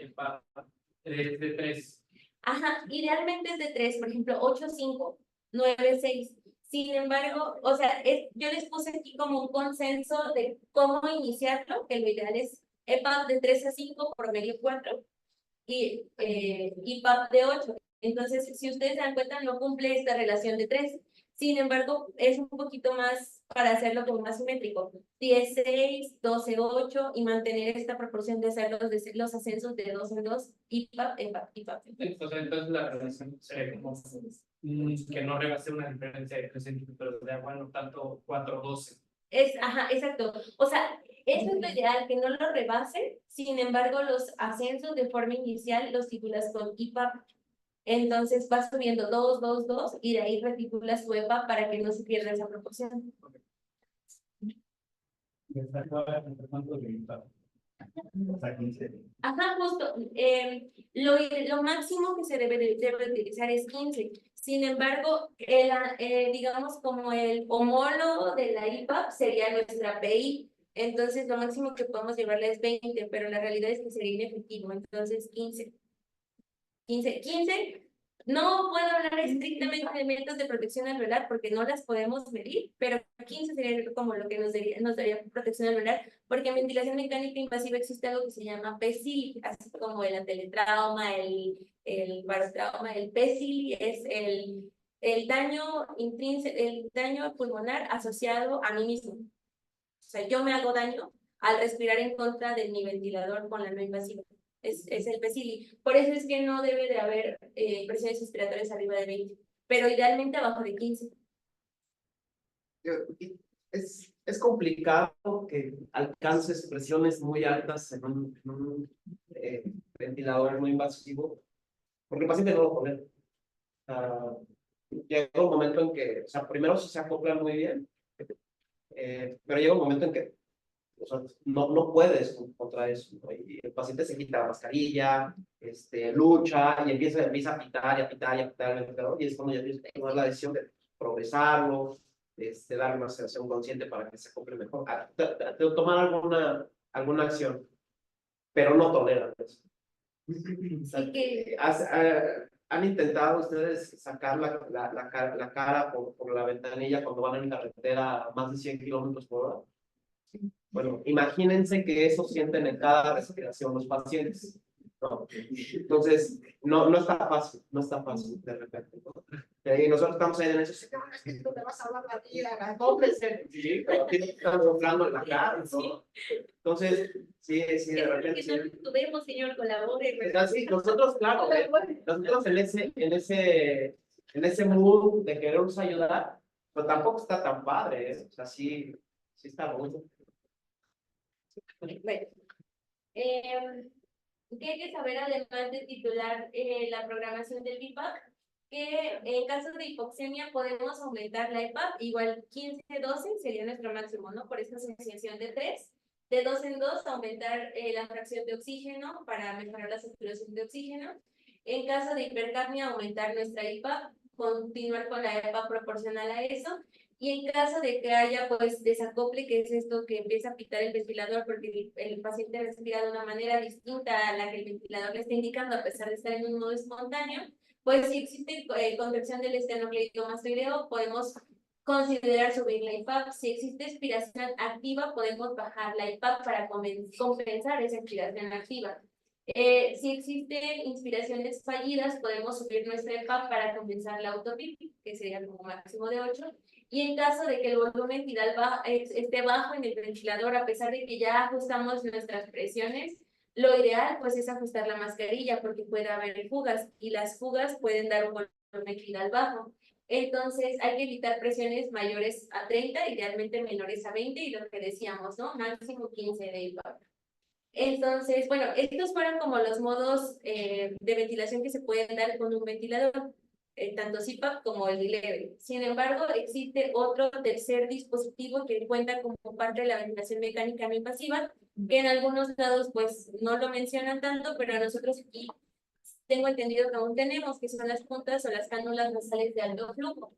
de 3. Ajá, idealmente es de 3, por ejemplo, 8, 5, 9, 6. Sin embargo, o sea, yo les puse aquí como un consenso de cómo iniciarlo, que lo ideal es EPAP de 3 a 5, promedio 4, y IPAP de 8. Entonces, si ustedes se dan cuenta, no cumple esta relación de 3. Sin embargo, es un poquito más para hacerlo como más simétrico. 10, 6, 12, 8 y mantener esta proporción de hacer los ascensos de 2 en 2, IPAP, EPAP, IPAP. Entonces la relación sería como que no rebase una diferencia de 3 centímetros de agua, no tanto 4 12. Ajá, exacto. O sea, eso es lo ideal, que no lo rebase. Sin embargo, los ascensos de forma inicial los titulas con IPAP. Entonces vas subiendo 2, 2, 2 y de ahí retitulas tu EPAP para que no se pierda esa proporción. Ajá, justo. Lo máximo que se debe utilizar es 15. Sin embargo, digamos como el homólogo de la IPAP sería nuestra PI. Entonces, lo máximo que podemos llevarle es 20, pero la realidad es que sería inefectivo. Entonces, 15. 15. No puedo hablar estrictamente de métodos de protección alveolar porque no las podemos medir, pero 15 sería como lo que nos daría protección alveolar, porque en ventilación mecánica invasiva existe algo que se llama PCIL, así como el anteletrauma, el barotrauma. El PCIL es el daño el daño pulmonar asociado a mí mismo. O sea, yo me hago daño al respirar en contra de mi ventilador con la no invasiva. Es el PCILI. Por eso es que no debe de haber presiones respiratorias arriba de 20, pero idealmente abajo de 15. Es complicado que alcances presiones muy altas en un ventilador no invasivo, porque el paciente no lo tolera. Llega un momento en que, o sea, primero se acoplan muy bien, pero llega un momento en que o sea, no puedes contra eso, ¿no? Y el paciente se quita la mascarilla, lucha y empieza a pitar y a pitar y a pitar el ventilador, y es cuando ya tienes que tomar la decisión de progresarlo, darle una sedación consciente para que se acople mejor, tomar alguna acción, pero no toleran eso. Sí que ¿Han intentado ustedes sacar la cara por la ventanilla cuando van en carretera a más de 100 kilómetros por hora? Bueno, imagínense que eso sienten en cada respiración los pacientes, ¿no? Entonces, no está fácil de repente, ¿no? Y nosotros estamos ahí en eso, sí, no, es que tú te vas a hablar la vida, acóplense. Sí, pero aquí están soplando en la cara, ¿no? Entonces, sí, de repente. Que no tuvimos, señor, colabore. Sí, nosotros, claro, nosotros en ese mood de querernos ayudar, pero tampoco está tan padre, ¿eh? O sea, sí está bonito. Bueno, ¿qué hay que saber además de titular la programación del BIPAP? Que en caso de hipoxemia podemos aumentar la EPAP, igual 15-12 sería nuestro máximo, ¿no? Por esta asociación de 3. De 2 en 2 aumentar la fracción de oxígeno para mejorar la saturación de oxígeno. En caso de hipercapnia, aumentar nuestra EPAP, continuar con la EPAP proporcional a eso. Y en caso de que haya pues desacople, que es esto que empieza a pitar el ventilador porque el paciente respira de una manera distinta a la que el ventilador le está indicando a pesar de estar en un modo espontáneo, pues si existe contracción del esternocleidomastoideo, podemos considerar subir la IPAP. Si existe expiración activa, podemos bajar la IPAP para compensar esa expiración activa. Si existe inspiraciones fallidas, podemos subir nuestra IPAP para compensar la autopip, que sería como máximo de 8. Y en caso de que el volumen vital esté bajo en el ventilador, a pesar de que ya ajustamos nuestras presiones, lo ideal pues es ajustar la mascarilla porque puede haber fugas y las fugas pueden dar un volumen vital bajo. Entonces hay que evitar presiones mayores a 30, idealmente menores a 20 y lo que decíamos, ¿no? Máximo 15 de IPAP. Entonces, bueno, estos fueron como los modos de ventilación que se pueden dar con un ventilador, tanto CPAP como el leve. Sin embargo, existe otro tercer dispositivo que cuenta como parte de la ventilación mecánica no invasiva, que en algunos lados pues no lo mencionan tanto, pero nosotros aquí tengo entendido que aún tenemos, que son las puntas o las cánulas nasales de alto flujo.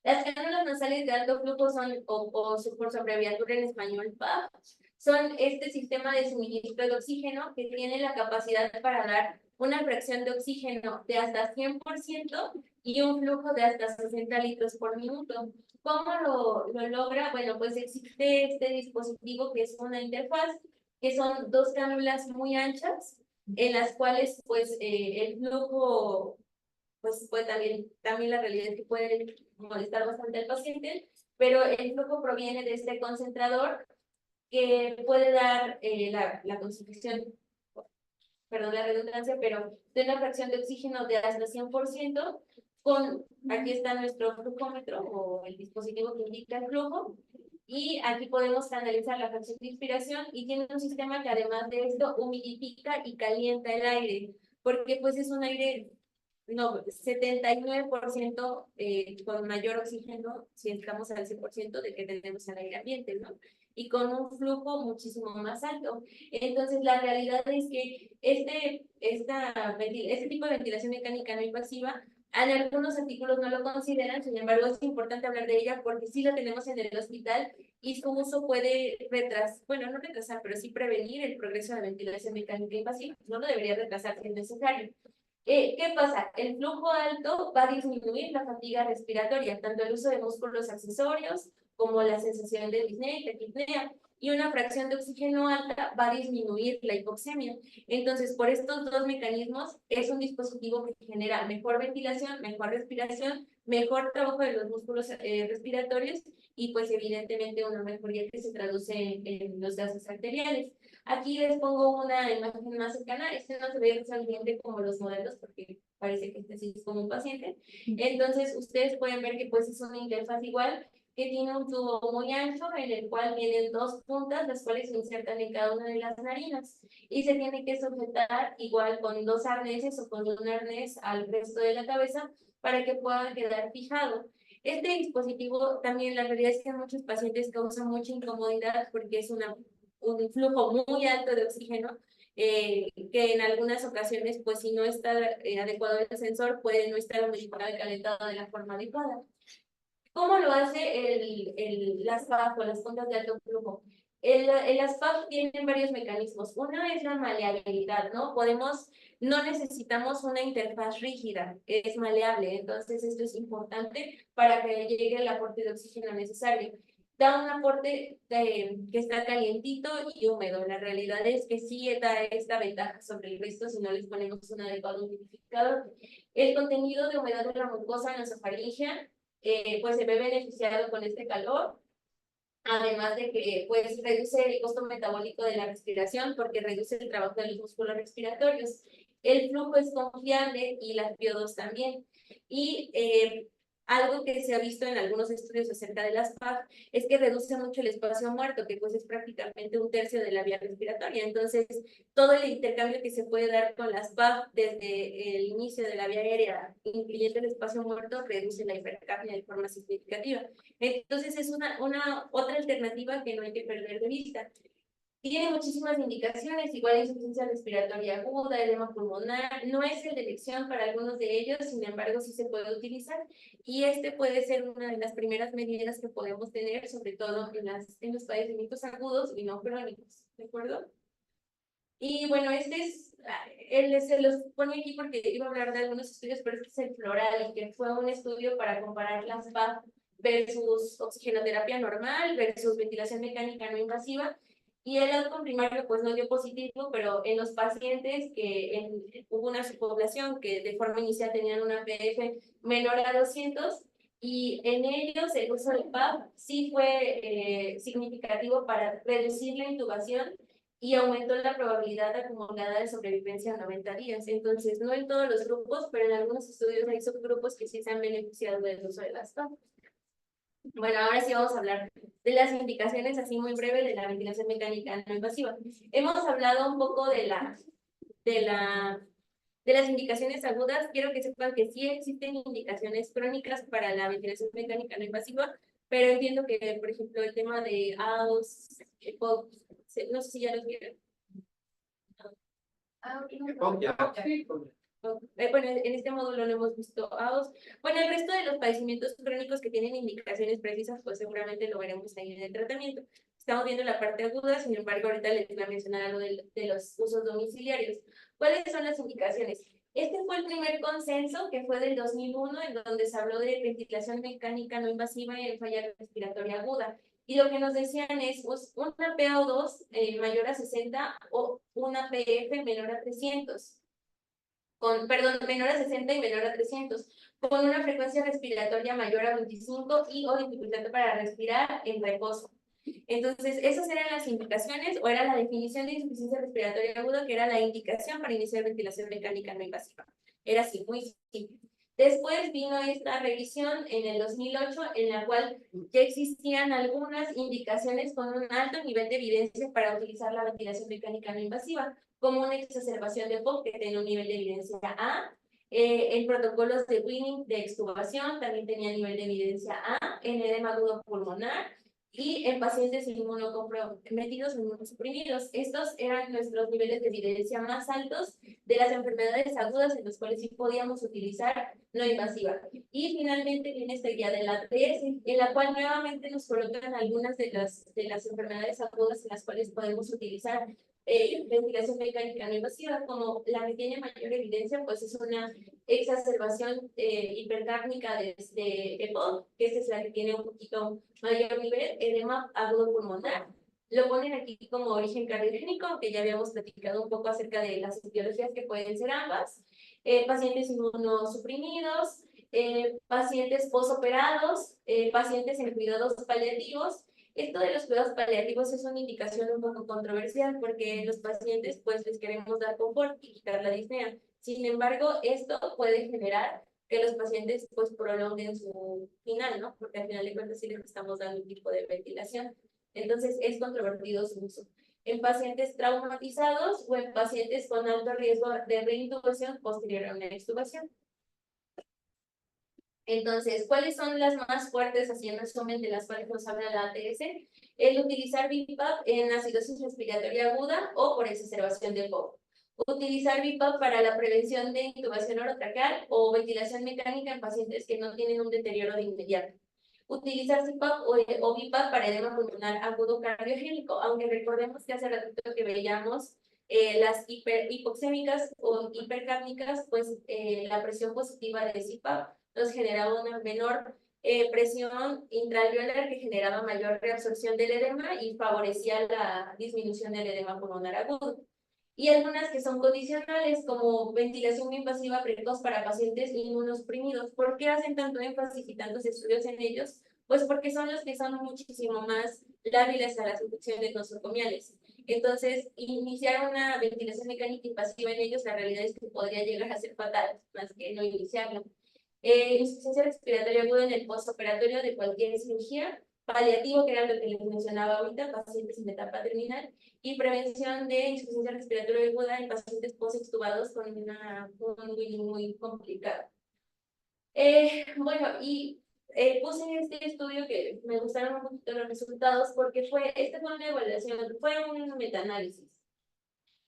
Las cánulas nasales de alto flujo son, o por su abreviatura en español, PAP, son este sistema de suministro de oxígeno que tiene la capacidad para dar una fracción de oxígeno de hasta 100% y un flujo de hasta 60 litros por minuto. ¿Cómo lo logra? Bueno, pues existe este dispositivo que es una interfaz, que son dos cánulas muy anchas, en las cuales pues el flujo pues puede también la realidad es que puede molestar bastante al paciente, pero el flujo proviene de este concentrador que puede dar la concentración, perdón la redundancia, pero de una fracción de oxígeno de hasta 100%, aquí está nuestro flujómetro o el dispositivo que indica el flujo, y aquí podemos analizar la fracción de inspiración y tiene un sistema que además de esto humidifica y calienta el aire, porque pues es un aire 79% con mayor oxígeno si estamos al 100% de que tenemos en el aire ambiente, ¿no? Y con un flujo muchísimo más alto. Entonces, la realidad es que este tipo de ventilación mecánica no invasiva, en algunos artículos no lo consideran, sin embargo, es importante hablar de ella porque sí la tenemos en el hospital y su uso puede no retrasar, pero sí prevenir el progreso de ventilación mecánica invasiva. No lo debería retrasar si es necesario. ¿Qué pasa? El flujo alto va a disminuir la fatiga respiratoria, tanto el uso de músculos accesorios como la sensación de disnea y taquipnea, y una fracción de oxígeno alta va a disminuir la hipoxemia. Entonces, por estos dos mecanismos, es un dispositivo que genera mejor ventilación, mejor respiración, mejor trabajo de los músculos respiratorios y pues evidentemente una mejoría que se traduce en los gases arteriales. Aquí les pongo una imagen más cercana. Este no se ve exactamente como los modelos porque parece que este sí es como un paciente. Entonces, ustedes pueden ver que pues es una interfaz igual que tiene un tubo muy ancho en el cual vienen dos puntas, las cuales se insertan en cada una de las narinas y se tiene que sujetar igual con dos arneses o con un arnés al resto de la cabeza para que pueda quedar fijado. Este dispositivo también, la realidad es que a muchos pacientes causa mucha incomodidad porque es un flujo muy alto de oxígeno, que en algunas ocasiones, pues si no está adecuado el sensor, puede no estar humidificado y calentado de la forma adecuada. ¿Cómo lo hace las PAF o las puntas de alto flujo? Las PAF tienen varios mecanismos. Uno es la maleabilidad, ¿no? No necesitamos una interfaz rígida, es maleable, entonces esto es importante para que llegue el aporte de oxígeno necesario. Da un aporte que está calientito y húmedo. La realidad es que sí da esta ventaja sobre el resto si no les ponemos un adecuado humidificador. El contenido de humedad de la mucosa nasofaringea pues se ve beneficiado con este calor, además de que pues reduce el costo metabólico de la respiración porque reduce el trabajo de los músculos respiratorios. El flujo es confiable y las PO2 también. Y algo que se ha visto en algunos estudios acerca de las PAF es que reduce mucho el espacio muerto, que pues es prácticamente un tercio de la vía respiratoria. Entonces, todo el intercambio que se puede dar con las PAF desde el inicio de la vía aérea, incluyendo el espacio muerto, reduce la hipercapnia de forma significativa. Entonces, es otra alternativa que no hay que perder de vista. Tiene muchísimas indicaciones, igual insuficiencia respiratoria aguda, edema pulmonar, no es el de elección para algunos de ellos, sin embargo sí se puede utilizar y este puede ser una de las primeras medidas que podemos tener, sobre todo en los padecimientos agudos y no crónicos, ¿de acuerdo? Y bueno, se los pone aquí porque iba a hablar de algunos estudios, pero este es el floral, que fue un estudio para comparar las PAP versus oxigenoterapia normal versus ventilación mecánica no invasiva. Y el outcome primario pues no dio positivo, pero en los pacientes hubo una subpoblación que de forma inicial tenían una PF menor a 200, y en ellos el uso de PAP sí fue significativo para reducir la intubación y aumentó la probabilidad acumulada de sobrevivencia a 90 días. Entonces, no en todos los grupos, pero en algunos estudios hay subgrupos que sí se han beneficiado del uso de las PAP. Bueno, ahora sí vamos a hablar de las indicaciones así muy breve de la ventilación mecánica no invasiva. Hemos hablado un poco de las indicaciones agudas. Quiero que sepan que sí existen indicaciones crónicas para la ventilación mecánica no invasiva, pero entiendo que, por ejemplo, el tema de AOS, EPOC, no sé si ya los vieron. Bueno, en este módulo no hemos visto AOS. Bueno, el resto de los padecimientos crónicos que tienen indicaciones precisas, pues seguramente lo veremos ahí en el tratamiento. Estamos viendo la parte aguda, sin embargo, ahorita les voy a mencionar algo de los usos domiciliarios. ¿Cuáles son las indicaciones? Este fue el primer consenso, que fue del 2001, en donde se habló de ventilación mecánica no invasiva y falla respiratoria aguda. Y lo que nos decían es pues, una PO2 mayor a 60 o una PF menor a 300. Menor a 60 y menor a 300, con una frecuencia respiratoria mayor a 25 y o dificultad para respirar en reposo. Entonces, esas eran las indicaciones, o era la definición de insuficiencia respiratoria aguda, que era la indicación para iniciar ventilación mecánica no invasiva. Era así, muy simple. Después vino esta revisión en el 2008, en la cual ya existían algunas indicaciones con un alto nivel de evidencia para utilizar la ventilación mecánica no invasiva, como una exacerbación de POC, que tiene un nivel de evidencia A. En protocolos de Winning de extubación también tenía nivel de evidencia A, en edema agudo pulmonar y en pacientes inmunocomprometidos o inmunosuprimidos. Estos eran nuestros niveles de evidencia más altos de las enfermedades agudas en los cuales sí podíamos utilizar no invasiva. Y finalmente viene esta guía de la ATS, en la cual nuevamente nos colocan algunas de las enfermedades agudas en las cuales podemos utilizar ventilación mecánica no invasiva. Como la que tiene mayor evidencia, pues es una exacerbación hipercárnica de EPOC, que esa es la que tiene un poquito mayor nivel, edema agudo pulmonar. Lo ponen aquí como origen cardiogénico, que ya habíamos platicado un poco acerca de las etiologías que pueden ser ambas. Pacientes inmunosuprimidos, pacientes posoperados, pacientes en cuidados paliativos. Esto de los cuidados paliativos es una indicación un poco controversial porque los pacientes pues les queremos dar confort y quitar la disnea. Sin embargo, esto puede generar que los pacientes pues prolonguen su final, ¿no? Porque al final de cuentas sí les estamos dando un tipo de ventilación. Entonces es controvertido su uso. En pacientes traumatizados o en pacientes con alto riesgo de reintubación posterior a una extubación. Entonces, ¿cuáles son las más fuertes, así en resumen, de las cuales nos habla la ATS? El utilizar BiPAP en acidosis respiratoria aguda o por exacerbación del COVID. Utilizar BiPAP para la prevención de intubación orotraqueal o ventilación mecánica en pacientes que no tienen un deterioro de inmediato. Utilizar CPAP o BiPAP para edema pulmonar agudo cardiogénico, aunque recordemos que hace ratito que veíamos las hipoxémicas o hipercápnicas, pues la presión positiva de CPAP nos generaba una menor presión intraalveolar que generaba mayor reabsorción del edema y favorecía la disminución del edema pulmonar agudo. Y algunas que son condicionales, como ventilación invasiva precoz para pacientes inmunosuprimidos. ¿Por qué hacen tanto énfasis y tantos estudios en ellos? Pues porque son los que son muchísimo más lábiles a las infecciones nosocomiales. Entonces, iniciar una ventilación mecánica invasiva en ellos, la realidad es que podría llegar a ser fatal, más que no iniciarla. Insuficiencia respiratoria aguda en el postoperatorio de cualquier cirugía, paliativo, que era lo que les mencionaba ahorita, pacientes en etapa terminal, y prevención de insuficiencia respiratoria aguda en pacientes post-extubados con un bleeding muy complicado. Bueno, y puse en este estudio que me gustaron un poquito los resultados porque fue una evaluación, fue un metaanálisis,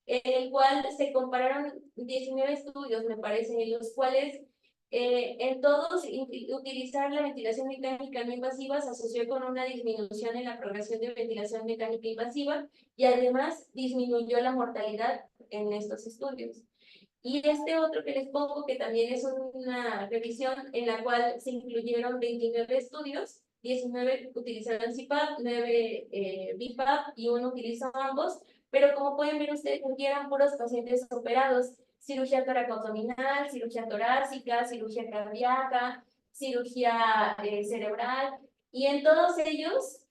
en el cual se compararon 19 estudios, me parece, en los cuales en todos utilizar la ventilación mecánica no invasiva se asoció con una disminución en la progresión de ventilación mecánica invasiva y además disminuyó la mortalidad en estos estudios. Y este otro que les pongo, que también es una revisión en la cual se incluyeron 29 estudios, 19 utilizaron CPAP, 9 BiPAP y 1 utilizó ambos, pero como pueden ver ustedes, aquí eran puros pacientes operados, cirugía toracoabdominal, cirugía torácica, cirugía cardíaca, cirugía cerebral, y en todos ellos,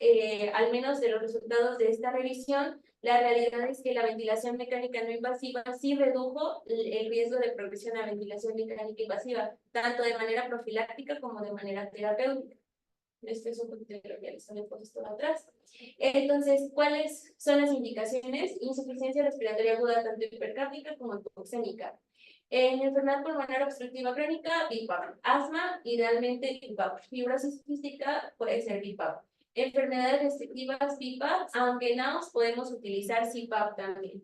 al menos de los resultados de esta revisión, la realidad es que la ventilación mecánica no invasiva sí redujo el riesgo de progresión a ventilación mecánica invasiva, tanto de manera profiláctica como de manera terapéutica. Esto es un poquito de lo que les había puesto atrás. Entonces, ¿cuáles son las indicaciones? Insuficiencia respiratoria aguda, tanto hipercárdica como hipoxémica. En enfermedad pulmonar obstructiva crónica, BiPAP. Asma, idealmente BiPAP. Fibrosis quística, puede ser BiPAP. Enfermedades restrictivas, BiPAP, aunque en AOS podemos utilizar CPAP también.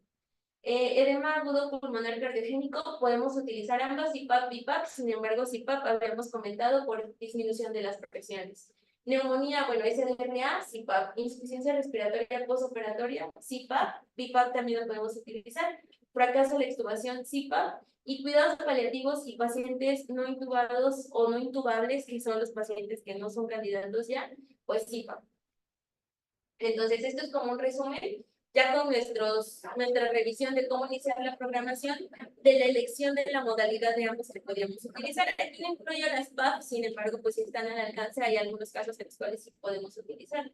Edema agudo pulmonar cardiogénico, podemos utilizar ambas, CPAP, BiPAP, sin embargo, CPAP habíamos comentado por disminución de las presiones. Neumonía, bueno, SDRA, CPAP. Insuficiencia respiratoria postoperatoria, CPAP, BiPAP también lo podemos utilizar. Fracaso de la extubación, CPAP. Y cuidados paliativos y pacientes no intubados o no intubables, que son los pacientes que no son candidatos ya, pues CPAP. Entonces, esto es como un resumen, ya con nuestra revisión de cómo iniciar la programación, de la elección de la modalidad de ambos que podríamos utilizar. Aquí no incluyo las PAP, sin embargo, pues si están al alcance, hay algunos casos en los cuales sí podemos utilizar.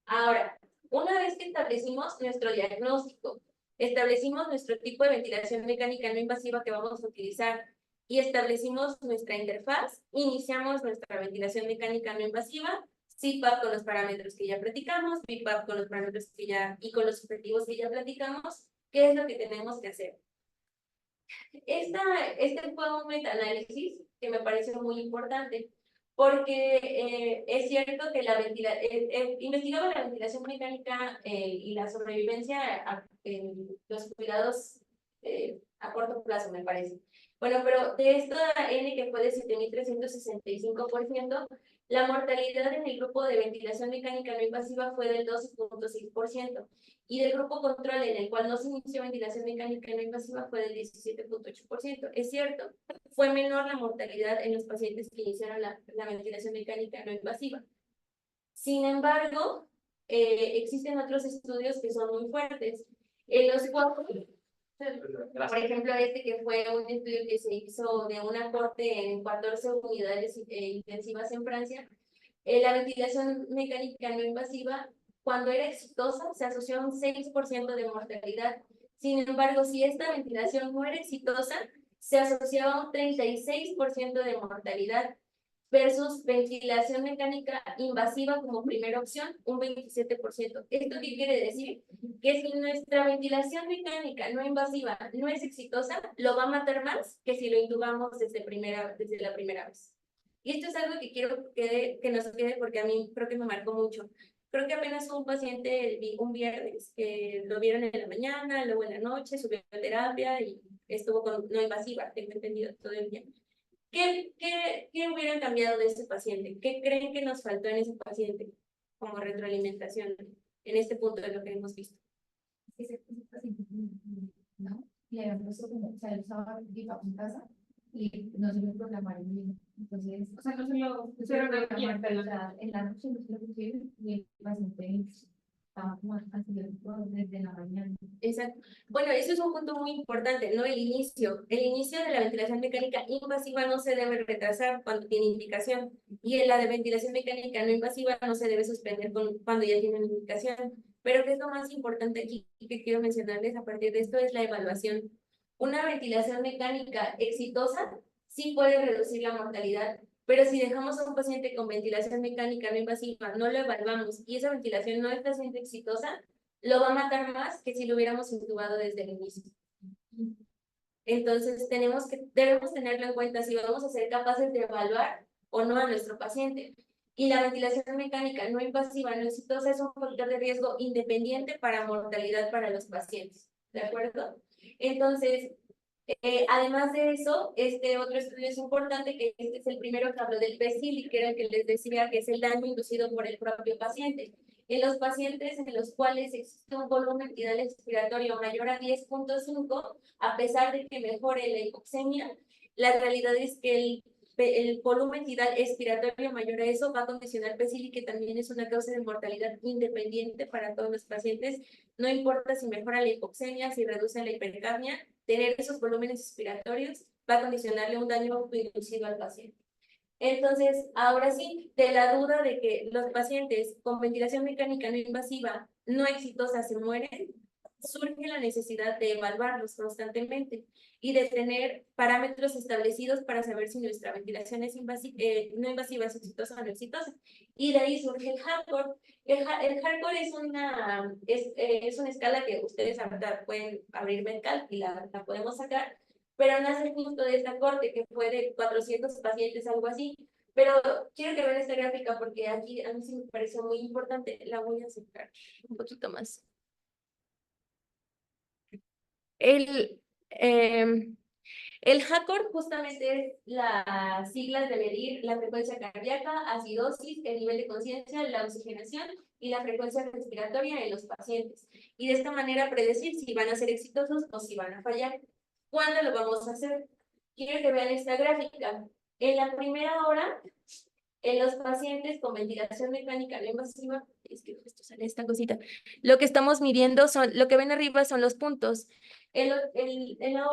Ahora, una vez que establecimos nuestro diagnóstico, establecimos nuestro tipo de ventilación mecánica no invasiva que vamos a utilizar y establecimos nuestra interfaz, iniciamos nuestra ventilación mecánica no invasiva, CPAP con los parámetros que ya platicamos, BiPAP con los parámetros que ya y con los objetivos que ya platicamos. ¿Qué es lo que tenemos que hacer? Este fue un metaanálisis que me pareció muy importante, porque es cierto que investigaba la ventilación mecánica y la sobrevivencia en los cuidados a corto plazo, me parece. Bueno, pero de esta N, que fue de 7.365%, la mortalidad en el grupo de ventilación mecánica no invasiva fue del 12.6%, y del grupo control, en el cual no se inició ventilación mecánica no invasiva, fue del 17.8%. Es cierto, fue menor la mortalidad en los pacientes que iniciaron la ventilación mecánica no invasiva. Sin embargo, existen otros estudios que son muy fuertes. En los cuatro, por ejemplo, este que fue un estudio que se hizo de una corte en 14 unidades intensivas en Francia, la ventilación mecánica no invasiva, cuando era exitosa, se asoció a un 6% de mortalidad. Sin embargo, si esta ventilación no era exitosa, se asociaba a un 36% de mortalidad. versus ventilación mecánica invasiva como primera opción, un 27%. ¿Esto qué quiere decir? Que si nuestra ventilación mecánica no invasiva no es exitosa, lo va a matar más que si lo intubamos desde la primera vez. Y esto es algo que quiero que nos quede porque a mí creo que me marcó mucho. Creo que apenas hubo un paciente un viernes que lo vieron en la mañana, luego en la noche, subió a terapia y estuvo con no invasiva, tengo entendido todo el día. ¿Qué hubieran cambiado de ese paciente? ¿Qué creen que nos faltó en ese paciente como retroalimentación en este punto de lo que hemos visto? ¿No? Le habían puesto como, o sea, él estaba en casa y no se lo programaron bien. Entonces, o sea, no se lo programaron, pero o sea, en la noche no se lo pusieron y el paciente estaba como haciendo desde la mañana. Exacto. Bueno, eso es un punto muy importante, ¿no? El inicio. El inicio de la ventilación mecánica invasiva no se debe retrasar cuando tiene indicación. Y en la de ventilación mecánica no invasiva no se debe suspender cuando ya tiene una indicación. Pero ¿qué es lo más importante aquí que quiero mencionarles a partir de esto? Es la evaluación. Una ventilación mecánica exitosa sí puede reducir la mortalidad, pero si dejamos a un paciente con ventilación mecánica no invasiva, no lo evaluamos y esa ventilación no está siendo exitosa, lo va a matar más que si lo hubiéramos intubado desde el inicio. Entonces, debemos tenerlo en cuenta si vamos a ser capaces de evaluar o no a nuestro paciente. Y la ventilación mecánica no invasiva, no exitosa, es un factor de riesgo independiente para mortalidad para los pacientes. ¿De acuerdo? Entonces, además de eso, este otro estudio es importante, que este es el primero que habló del PECIL, que era el que les decía que es el daño inducido por el propio paciente. En los pacientes en los cuales existe un volumen tidal expiratorio mayor a 10.5, a pesar de que mejore la hipoxemia, la realidad es que el volumen tidal expiratorio mayor a eso va a condicionar PECIL y que también es una causa de mortalidad independiente para todos los pacientes. No importa si mejora la hipoxemia, si reduce la hipercapnia, tener esos volúmenes expiratorios va a condicionarle un daño autoinducido al paciente. Entonces, ahora sí, de la duda de que los pacientes con ventilación mecánica no invasiva no exitosa se mueren, surge la necesidad de evaluarlos constantemente y de tener parámetros establecidos para saber si nuestra ventilación es no invasiva es exitosa o no exitosa. Y de ahí surge el hardcore. El hardcore es una escala que ustedes ahorita pueden abrir Medcal y la podemos sacar, pero nace justo de esta corte que fue de 400 pacientes, algo así. Pero quiero que vean esta gráfica porque aquí a mí sí me pareció muy importante. La voy a acercar un poquito más. El HACOR justamente es las siglas de medir la frecuencia cardíaca, acidosis, el nivel de conciencia, la oxigenación y la frecuencia respiratoria en los pacientes. Y de esta manera predecir si van a ser exitosos o si van a fallar. ¿Cuándo lo vamos a hacer? Quiero que vean esta gráfica. En la primera hora, en los pacientes con ventilación mecánica no invasiva, es que justo sale esta cosita, lo que estamos midiendo lo que ven arriba son los puntos. En la primera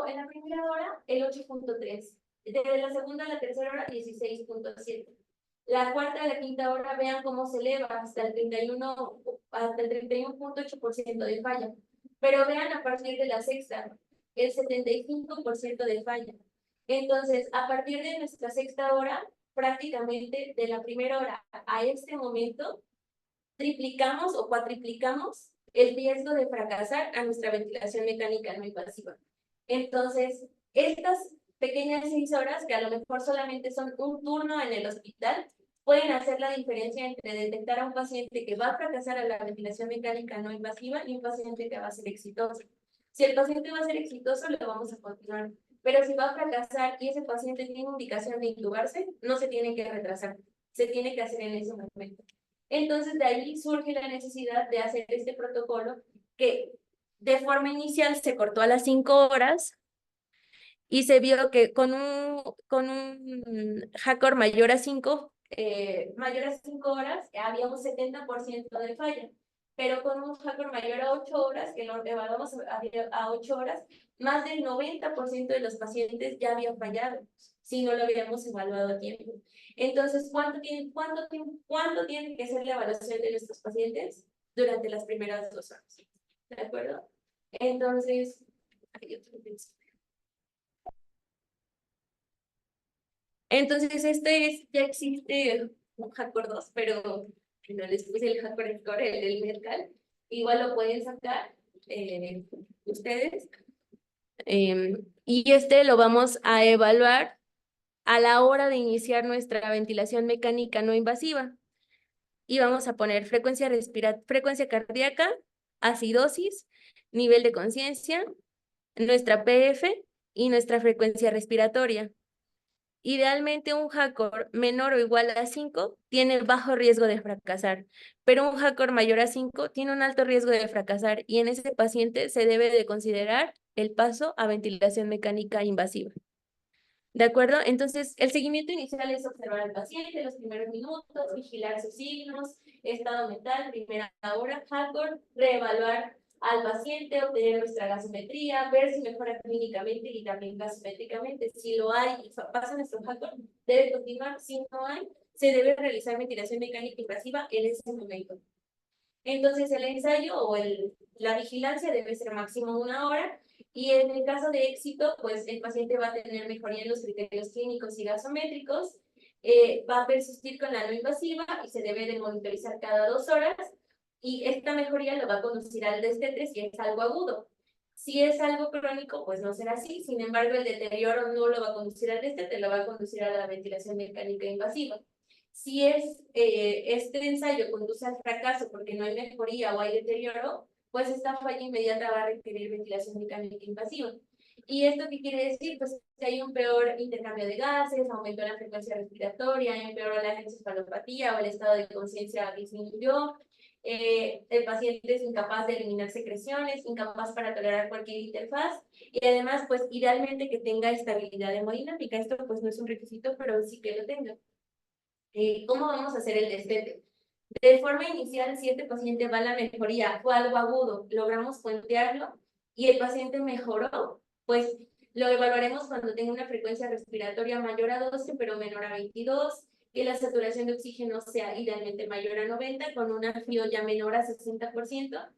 hora, el 8.3. Desde la segunda a la tercera hora, 16.7. La cuarta a la quinta hora, vean cómo se eleva hasta el 31.8% de falla. Pero vean a partir de la sexta, el 75% de falla. Entonces, a partir de nuestra sexta hora, prácticamente de la primera hora a este momento, triplicamos o cuatriplicamos el riesgo de fracasar a nuestra ventilación mecánica no invasiva. Entonces, estas pequeñas 6 horas, que a lo mejor solamente son un turno en el hospital, pueden hacer la diferencia entre detectar a un paciente que va a fracasar a la ventilación mecánica no invasiva y un paciente que va a ser exitoso. Si el paciente va a ser exitoso, lo vamos a continuar. Pero si va a fracasar y ese paciente tiene indicación de intubarse, no se tiene que retrasar, se tiene que hacer en ese momento. Entonces, de ahí surge la necesidad de hacer este protocolo que de forma inicial se cortó a las 5 horas y se vio que con un HACOR mayor a 5 horas había un 70% de falla, pero con un HACOR mayor a 8 horas, que lo evaluamos a 8 horas, más del 90% de los pacientes ya habían fallado si no lo habíamos evaluado a tiempo. Entonces, ¿cuánto tiene que ser la evaluación de nuestros pacientes? Durante las primeras 2 horas. ¿De acuerdo? Entonces, Entonces, ya existe un Hackor 2, pero no les puse el Hackor Score, el del Mercal. Igual lo pueden sacar ustedes. Y lo vamos a evaluar a la hora de iniciar nuestra ventilación mecánica no invasiva. Y vamos a poner frecuencia cardíaca, acidosis, nivel de conciencia, nuestra PF y nuestra frecuencia respiratoria. Idealmente un Hackor menor o igual a 5 tiene bajo riesgo de fracasar, pero un Hackor mayor a 5 tiene un alto riesgo de fracasar y en ese paciente se debe de considerar el paso a ventilación mecánica invasiva. ¿De acuerdo? Entonces, el seguimiento inicial es observar al paciente los primeros minutos, vigilar sus signos, estado mental, primera hora, Hackor, reevaluar al paciente, obtener nuestra gasometría, ver si mejora clínicamente y también gasométricamente. Si lo hay y pasa nuestro Hackor, debe continuar. Si no hay, se debe realizar ventilación mecánica invasiva en ese momento. Entonces, el ensayo o la vigilancia debe ser máximo 1 hora. Y en el caso de éxito, pues el paciente va a tener mejoría en los criterios clínicos y gasométricos, va a persistir con la no invasiva y se debe de monitorizar cada 2 horas. Y esta mejoría lo va a conducir al destete si es algo agudo. Si es algo crónico, pues no será así. Sin embargo, el deterioro no lo va a conducir al destete, lo va a conducir a la ventilación mecánica invasiva. Si este ensayo conduce al fracaso porque no hay mejoría o hay deterioro, pues esta falla inmediata va a requerir ventilación mecánica invasiva. ¿Y esto qué quiere decir? Pues que hay un peor intercambio de gases, aumentó la frecuencia respiratoria, empeoró la encefalopatía o el estado de conciencia disminuyó, el paciente es incapaz de eliminar secreciones, incapaz para tolerar cualquier interfaz y además, pues idealmente que tenga estabilidad hemodinámica. Esto pues no es un requisito, pero sí que lo tenga. ¿Cómo vamos a hacer el destete? De forma inicial, si este paciente va a la mejoría, fue algo agudo, logramos puentearlo y el paciente mejoró, pues lo evaluaremos cuando tenga una frecuencia respiratoria mayor a 12, pero menor a 22, que la saturación de oxígeno sea idealmente mayor a 90, con una FIO ya menor a 60%,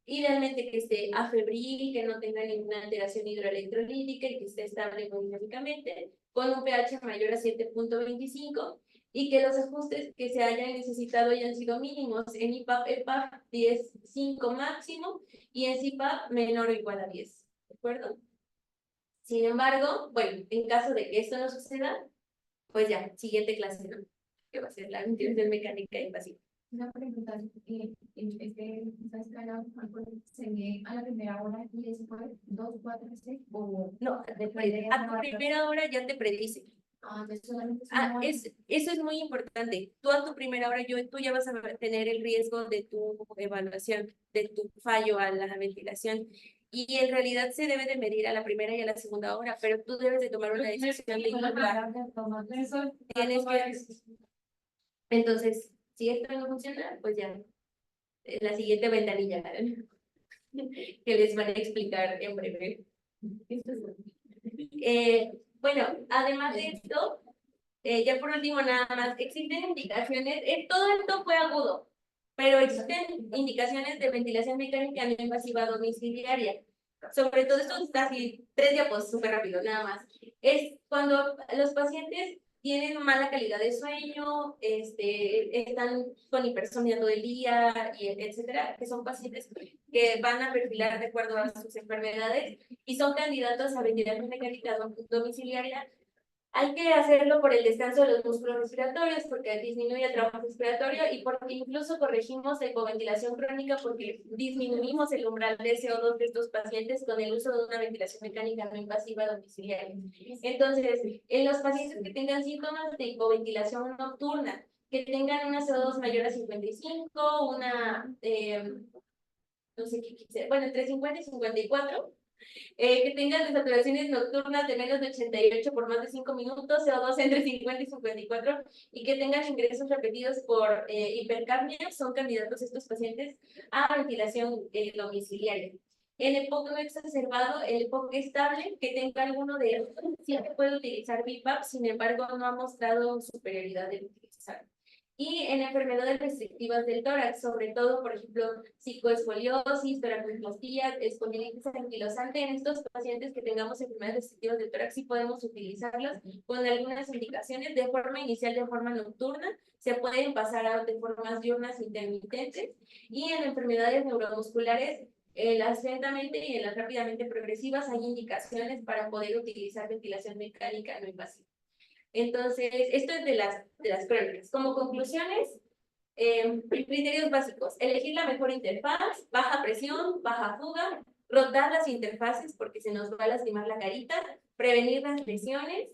idealmente que esté afebril, que no tenga ninguna alteración hidroelectrolítica y que esté estable hemodinámicamente, con un pH mayor a 7.25, y que los ajustes que se hayan necesitado hayan sido mínimos en IPAP, EPAP 10.5 máximo y en CPAP menor o igual a 10, ¿de acuerdo? Sin embargo, bueno, en caso de que esto no suceda, pues ya, siguiente clase, ¿no? Que va a ser la ventilación mecánica invasiva. Una pregunta, esta escala se ve a la primera hora y después 2, 4, 6 o no, a tu primera hora ya te predice. Eso es muy importante. Tú a tu primera hora, tú ya vas a tener el riesgo de tu evaluación, de tu fallo a la ventilación. Y en realidad se debe de medir a la primera y a la segunda hora, pero tú debes de tomar una decisión de individual. Tienes que... Entonces, si esto no funciona, pues ya, la siguiente ventanilla que les van a explicar en breve. Bueno, además de esto, ya por último nada más, existen indicaciones, todo esto fue agudo, pero existen indicaciones de ventilación mecánica no invasiva domiciliaria. Sobre todo esto es casi 3 diapos, súper rápido, nada más. Es cuando los pacientes tienen mala calidad de sueño, están con hipersomnia todo el día, y etcétera, que son pacientes que van a perfilar de acuerdo a sus enfermedades y son candidatos a ventilación mecánica domiciliaria. Hay que hacerlo por el descanso de los músculos respiratorios, porque disminuye el trabajo respiratorio y porque incluso corregimos la hipoventilación crónica, porque disminuimos el umbral de CO2 de estos pacientes con el uso de una ventilación mecánica no invasiva domiciliaria. Entonces, en los pacientes que tengan síntomas de hipoventilación nocturna, que tengan una CO2 mayor a 55, no sé qué quise, bueno, entre 50 y 54, que tengan saturaciones nocturnas de menos de 88 por más de 5 minutos, CO2 entre 50 y 54, y que tengan ingresos repetidos por hipercapnia, son candidatos estos pacientes a ventilación domiciliaria. El EPOC no exacerbado, el EPOC estable, que tenga alguno de ellos, sí que puede utilizar BIPAP, sin embargo, no ha mostrado superioridad en utilizar. y en enfermedades restrictivas del tórax, sobre todo, por ejemplo, psicoescoliosis, toracoplastía, espondilitis anquilosante. En estos pacientes que tengamos enfermedades restrictivas del tórax, sí podemos utilizarlas con algunas indicaciones de forma inicial, de forma nocturna, se pueden pasar a de formas diurnas intermitentes, y en enfermedades neuromusculares, en las lentamente y en las rápidamente progresivas, hay indicaciones para poder utilizar ventilación mecánica no invasiva. Entonces, esto es de las crónicas. Como conclusiones, criterios básicos: elegir la mejor interfaz, baja presión, baja fuga, rotar las interfaces porque se nos va a lastimar la carita, prevenir las lesiones,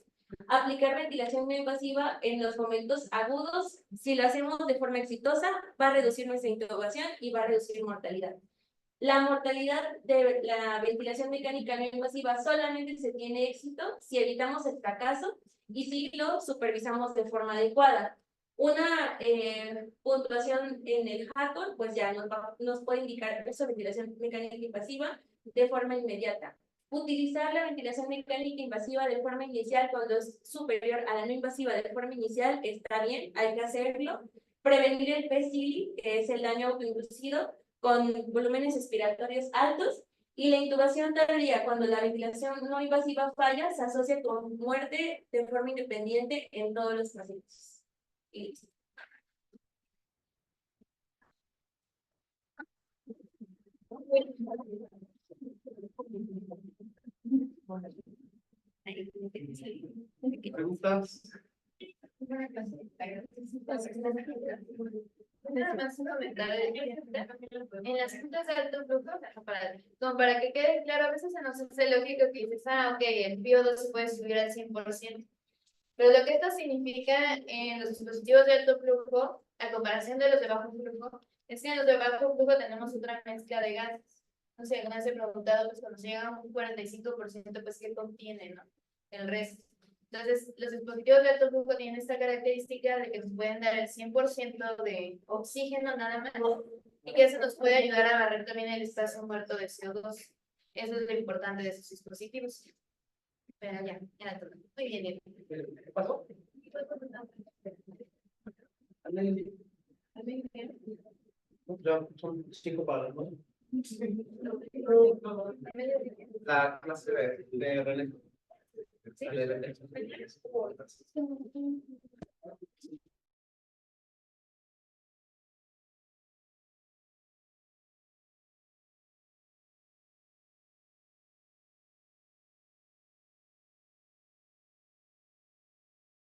aplicar ventilación no invasiva en los momentos agudos. Si lo hacemos de forma exitosa, va a reducir nuestra intubación y va a reducir mortalidad. La mortalidad de la ventilación mecánica no invasiva solamente se tiene éxito si evitamos el fracaso y si lo supervisamos de forma adecuada. Una puntuación en el HACON, pues ya nos puede indicar eso, ventilación mecánica invasiva de forma inmediata. Utilizar la ventilación mecánica invasiva de forma inicial cuando es superior a la no invasiva de forma inicial está bien, hay que hacerlo. Prevenir el PCI, que es el daño autoinducido, con volúmenes expiratorios altos, y la intubación tardía, cuando la ventilación no invasiva falla, se asocia con muerte de forma independiente en todos los pacientes. Y listo. ¿Preguntas? Nada más un comentario. En las juntas de alto flujo, como para que quede claro, a veces se nos hace lógico que dices, ok, el PO2 se puede subir al 100%. Pero lo que esto significa en los dispositivos de alto flujo, a comparación de los de bajo flujo, es que en los de bajo flujo tenemos otra mezcla de gases. No sé, alguna vez he preguntado, pues cuando llega a un 45%, pues ¿qué contiene, no? El resto. Entonces, los dispositivos de alto flujo tienen esta característica de que nos pueden dar el 100% de oxígeno nada más, y que eso nos puede ayudar a barrer también el espacio muerto de CO2. Eso es lo importante de esos dispositivos. Pero ya, era todo. Muy bien. ¿Qué pasó? Ya son 5 para, ¿no? La clase de René. Sí.